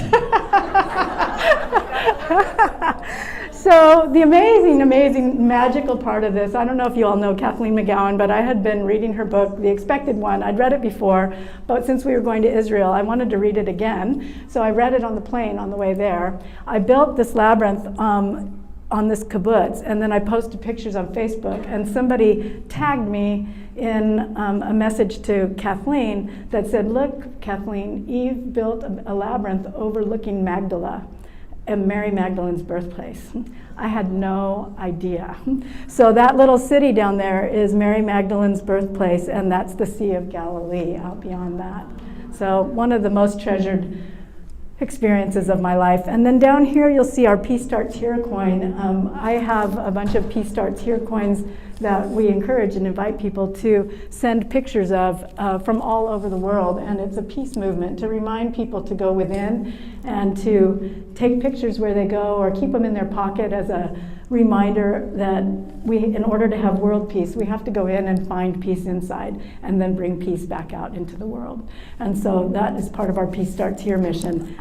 Speaker 1: So So the amazing, amazing, magical part of this, I don't know if you all know Kathleen McGowan, but I had been reading her book, The Expected One. I'd read it before, but since we were going to Israel, I wanted to read it again. So I read it on the plane on the way there. I built this labyrinth on this kibbutz, and then I posted pictures on Facebook, and somebody tagged me in a message to Kathleen that said, look, Kathleen, Eve built a labyrinth overlooking Magdala, and Mary Magdalene's birthplace. I had no idea. So that little city down there is Mary Magdalene's birthplace, and that's the Sea of Galilee out beyond that. So one of the most treasured experiences of my life. And then down here you'll see our Peace Starts Here coin. I have a bunch of Peace Starts Here coins that we encourage and invite people to send pictures of from all over the world. And it's a peace movement to remind people to go within and to take pictures where they go or keep them in their pocket as a reminder that in order to have world peace, we have to go in and find peace inside and then bring peace back out into the world. And so that is part of our Peace Starts Here mission.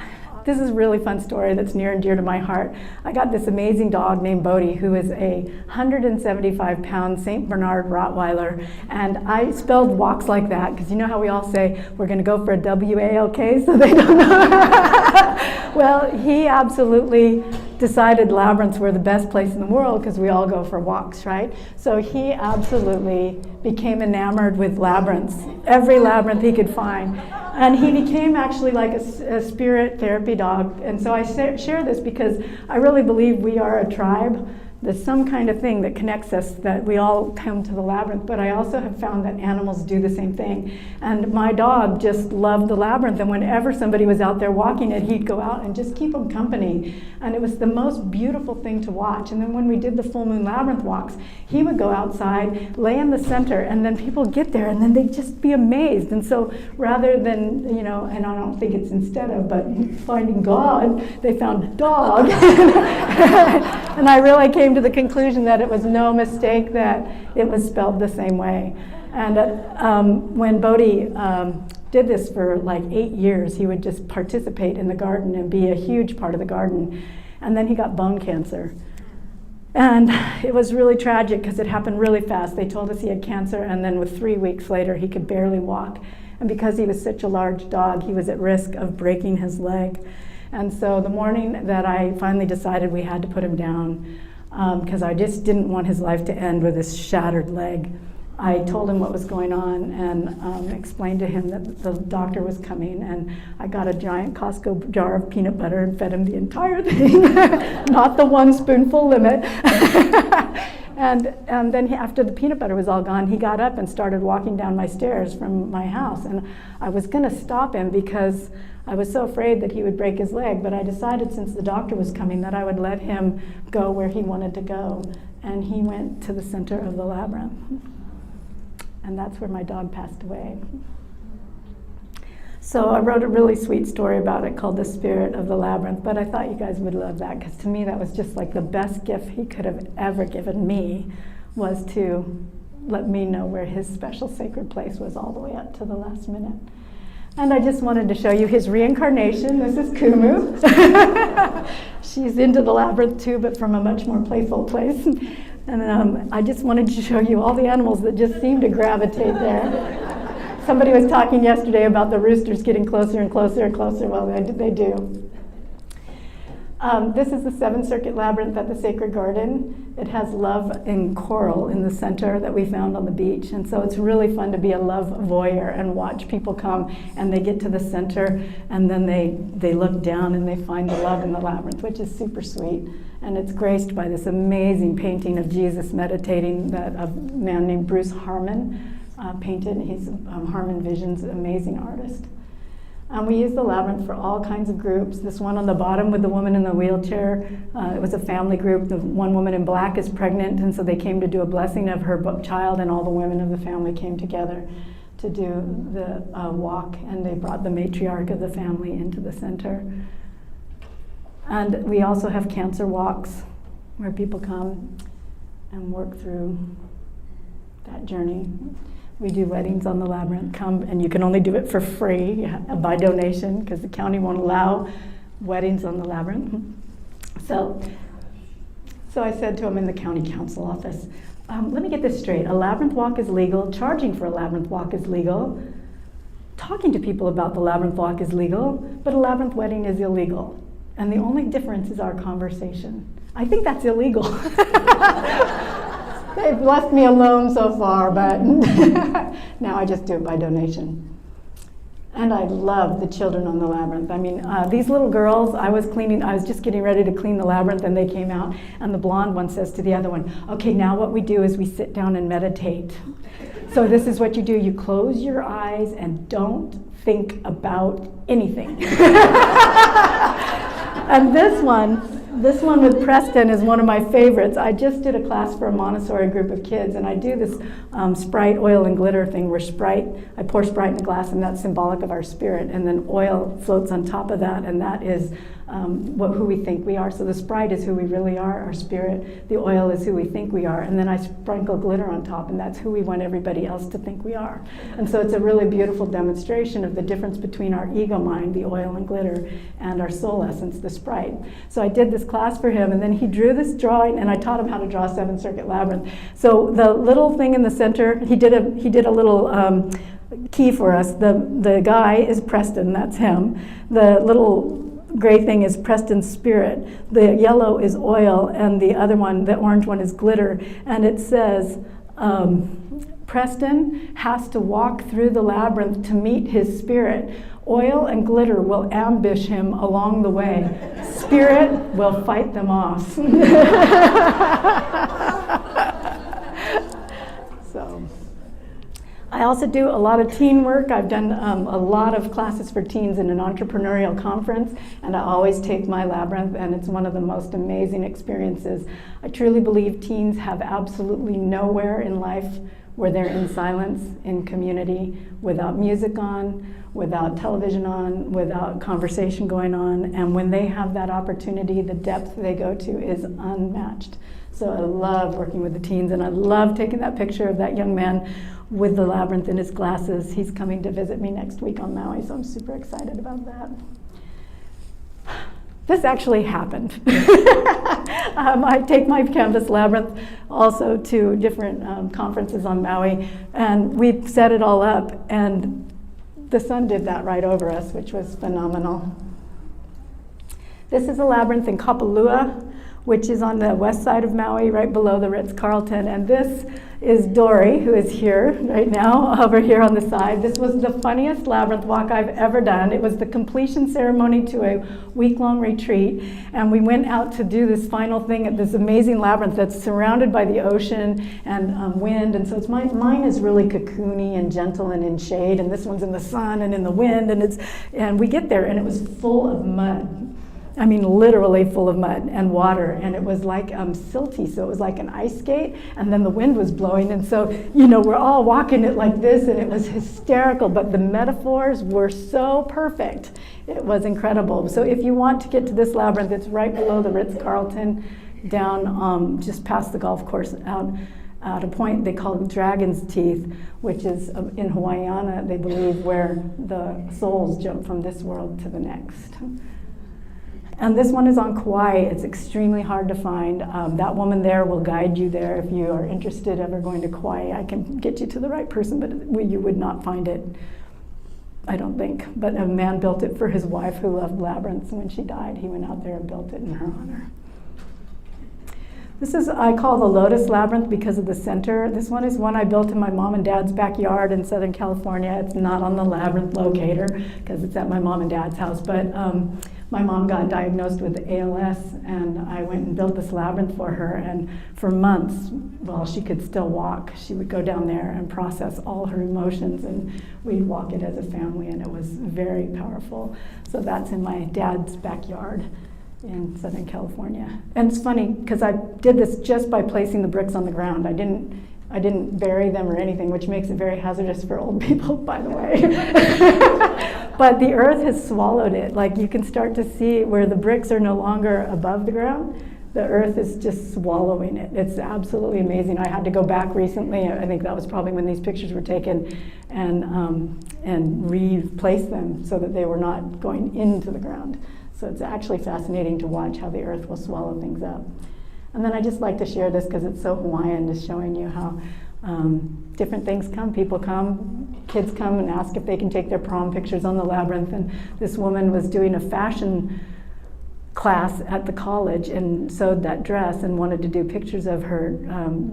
Speaker 1: This is a really fun story that's near and dear to my heart. I got this amazing dog named Bodhi, who is a 175-pound St. Bernard Rottweiler, and I spelled walks like that because you know how we all say we're going to go for a W-A-L-K, so they don't know. Well, he absolutely decided labyrinths were the best place in the world because we all go for walks, right? So he absolutely became enamored with labyrinths, every labyrinth he could find. And he became actually like a spirit therapy dog. And so I share this because I really believe we are a tribe. There's some kind of thing that connects us, that we all come to the labyrinth, but I also have found that animals do the same thing. And my dog just loved the labyrinth, and whenever somebody was out there walking it, he'd go out and just keep them company. And it was the most beautiful thing to watch. And then when we did the full moon labyrinth walks, he would go outside, lay in the center, and then people get there, and then they'd just be amazed. And so rather than, and I don't think it's instead of, but finding God, they found dog. And I really came to the conclusion that it was no mistake that it was spelled the same way. And when Bodhi did this for like 8 years, he would just participate in the garden and be a huge part of the garden. And then he got bone cancer. And it was really tragic because it happened really fast. They told us he had cancer, and then with 3 weeks later, he could barely walk. And because he was such a large dog, he was at risk of breaking his leg. And so the morning that I finally decided we had to put him down, because I just didn't want his life to end with this shattered leg, I told him what was going on and explained to him that the doctor was coming, and I got a giant Costco jar of peanut butter and fed him the entire thing, not the 1 spoonful limit. And then after the peanut butter was all gone, he got up and started walking down my stairs from my house. And I was going to stop him because I was so afraid that he would break his leg, but I decided since the doctor was coming that I would let him go where he wanted to go. And he went to the center of the labyrinth. And that's where my dog passed away. So I wrote a really sweet story about it called The Spirit of the Labyrinth, but I thought you guys would love that because to me that was just like the best gift he could have ever given me, was to let me know where his special sacred place was all the way up to the last minute. And I just wanted to show you his reincarnation. This is Kumu. She's into the labyrinth too, but from a much more playful place. And I just wanted to show you all the animals that just seem to gravitate there. Somebody was talking yesterday about the roosters getting closer and closer and closer. Well, they do. This is the 7th Circuit Labyrinth at the Sacred Garden. It has love in coral in the center that we found on the beach. And so it's really fun to be a love voyeur and watch people come and they get to the center and then they look down and they find the love in the labyrinth, which is super sweet. And it's graced by this amazing painting of Jesus meditating that a man named Bruce Harmon painted. He's Harmon Vision's amazing artist. We use the labyrinth for all kinds of groups. This one on the bottom with the woman in the wheelchair, it was a family group. The one woman in black is pregnant, and so they came to do a blessing of her child, and all the women of the family came together to do the walk, and they brought the matriarch of the family into the center. And we also have cancer walks where people come and work through that journey. We do weddings on the labyrinth. Come, and you can only do it for free by donation because the county won't allow weddings on the labyrinth. So So I said to him in the county council office, let me get this straight. A labyrinth walk is legal. Charging for a labyrinth walk is legal. Talking to people about the labyrinth walk is legal, but a labyrinth wedding is illegal. And the only difference is our conversation. I think that's illegal. They've left me alone so far, but now I just do it by donation. And I love the children on the labyrinth. I mean, these little girls, I was just getting ready to clean the labyrinth, and they came out, and the blonde one says to the other one, okay, now what we do is we sit down and meditate. So this is what you do. You close your eyes and don't think about anything. And this one with Preston is one of my favorites. I just did a class for a Montessori group of kids, and I do this Sprite, oil, and glitter thing where I pour Sprite in a glass, and that's symbolic of our spirit, and then oil floats on top of that, and that is who we think we are. So the Sprite is who we really are, our spirit. The oil is who we think we are, and then I sprinkle glitter on top, and that's who we want everybody else to think we are. And so it's a really beautiful demonstration of the difference between our ego mind, the oil and glitter, and our soul essence, the Sprite. So I did this class for him, and then he drew this drawing, and I taught him how to draw a 7-circuit labyrinth. So the little thing in the center, he did a little key for us. The guy is Preston, that's him. The little gray thing is Preston's spirit. The yellow is oil, and the other one, the orange one, is glitter. And it says, Preston has to walk through the labyrinth to meet his spirit. Oil and glitter will ambush him along the way. Spirit will fight them off. So, I also do a lot of teen work. I've done a lot of classes for teens in an entrepreneurial conference, and I always take my labyrinth, and it's one of the most amazing experiences. I truly believe teens have absolutely nowhere in life where they're in silence, in community, without music on, without television on, without conversation going on, and when they have that opportunity, the depth they go to is unmatched. So I love working with the teens, and I love taking that picture of that young man with the labyrinth in his glasses. He's coming to visit me next week on Maui, so I'm super excited about that. This actually happened. I take my canvas labyrinth also to different conferences on Maui, and we set it all up, and the sun did that right over us, which was phenomenal. This is a labyrinth in Kapalua, which is on the west side of Maui, right below the Ritz-Carlton. And this is Dory, who is here right now, over here on the side. This was the funniest labyrinth walk I've ever done. It was the completion ceremony to a week-long retreat. And we went out to do this final thing at this amazing labyrinth that's surrounded by the ocean and wind. And so it's mine is really cocoony and gentle and in shade. And this one's in the sun and in the wind. And we get there, and it was full of mud. I mean, literally full of mud and water, and it was like silty, so it was like an ice skate, and then the wind was blowing, and so, we're all walking it like this, and it was hysterical, but the metaphors were so perfect. It was incredible. So if you want to get to this labyrinth, it's right below the Ritz-Carlton, down just past the golf course, out at a point they call Dragon's Teeth, which is in Hawaiiana, they believe, where the souls jump from this world to the next. And this one is on Kauai. It's extremely hard to find. That woman there will guide you there if you are interested ever going to Kauai. I can get you to the right person, but you would not find it, I don't think. But a man built it for his wife who loved labyrinths. And when she died, he went out there and built it in her honor. This is, I call the Lotus Labyrinth because of the center. This one is one I built in my mom and dad's backyard in Southern California. It's not on the labyrinth locator because it's at my mom and dad's house, but my mom got diagnosed with ALS, and I went and built this labyrinth for her, and for months, while she could still walk, she would go down there and process all her emotions, and we'd walk it as a family, and it was very powerful. So that's in my dad's backyard in Southern California. And it's funny, because I did this just by placing the bricks on the ground. I didn't bury them or anything, which makes it very hazardous for old people, by the way. But the earth has swallowed it. Like, you can start to see where the bricks are no longer above the ground. The earth is just swallowing it. It's absolutely amazing. I had to go back recently, I think that was probably when these pictures were taken, and replace them so that they were not going into the ground. So it's actually fascinating to watch how the earth will swallow things up. And then I just like to share this because it's so Hawaiian, just showing you how different things come. People come, kids come and ask if they can take their prom pictures on the Labyrinth. And this woman was doing a fashion class at the college and sewed that dress and wanted to do pictures of her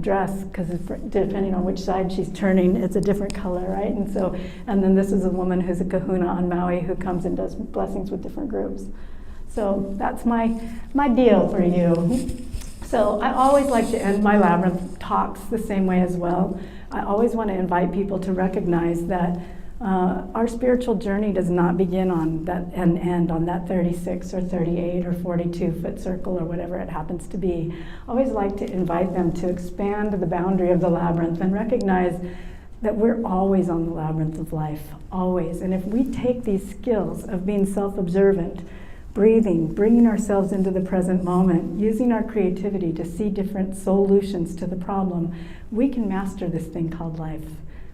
Speaker 1: dress because depending on which side she's turning, it's a different color, right? And then this is a woman who's a kahuna on Maui who comes and does blessings with different groups. So that's my deal for you. So I always like to end my Labyrinth talks the same way as well. I always want to invite people to recognize that our spiritual journey does not begin on that and end on that 36 or 38 or 42 foot circle or whatever it happens to be. I always like to invite them to expand the boundary of the labyrinth and recognize that we're always on the labyrinth of life, always. And if we take these skills of being self-observant, breathing, bringing ourselves into the present moment, using our creativity to see different solutions to the problem, we can master this thing called life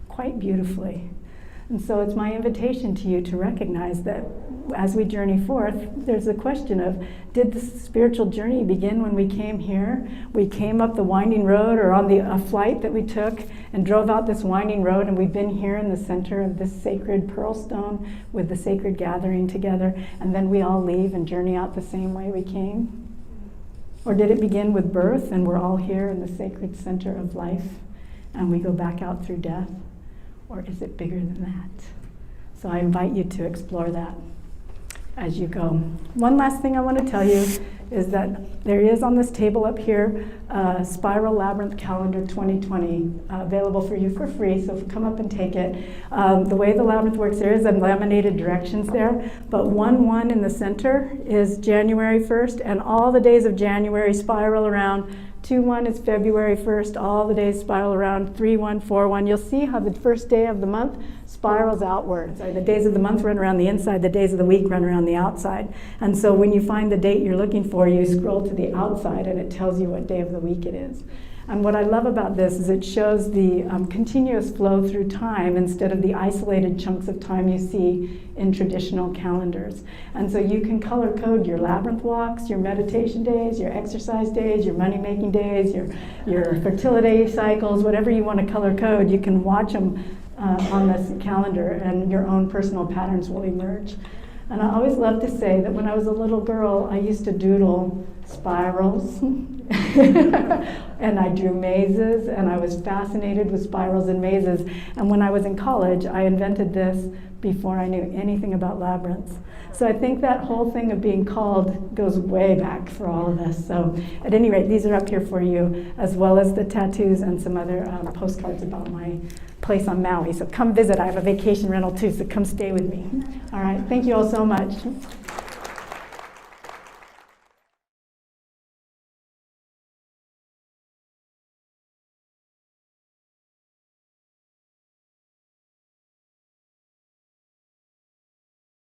Speaker 1: quite beautifully. And so it's my invitation to you to recognize that as we journey forth, there's a question of, did the spiritual journey begin when we came here? We came up the winding road or on a flight that we took and drove out this winding road, and we've been here in the center of this sacred pearl stone with the sacred gathering together, and then we all leave and journey out the same way we came? Or did it begin with birth and we're all here in the sacred center of life and we go back out through death? Or is it bigger than that? So I invite you to explore that as you go. One last thing I want to tell you is that there is on this table up here a Spiral Labyrinth Calendar 2020 available for you for free, so come up and take it. The way the Labyrinth works, there is laminated directions there, but 1-1 in the center is January 1st, and all the days of January spiral around. 2-1 is February 1st, all the days spiral around. 3-1, 4-1. You'll see how the first day of the month spirals outward. So the days of the month run around the inside, the days of the week run around the outside. And so when you find the date you're looking for, you scroll to the outside and it tells you what day of the week it is. And what I love about this is it shows the continuous flow through time instead of the isolated chunks of time you see in traditional calendars. And so you can color code your labyrinth walks, your meditation days, your exercise days, your money-making days, your fertility cycles, whatever you want to color code, you can watch them on this calendar and your own personal patterns will emerge. And I always love to say that when I was a little girl, I used to doodle spirals and I drew mazes, and I was fascinated with spirals and mazes. And when I was in college, I invented this before I knew anything about labyrinths. So I think that whole thing of being called goes way back for all of us. So at any rate, these are up here for you, as well as the tattoos and some other postcards about my place on Maui. So come visit. I have a vacation rental too, so come stay with me. All right, thank you all so much.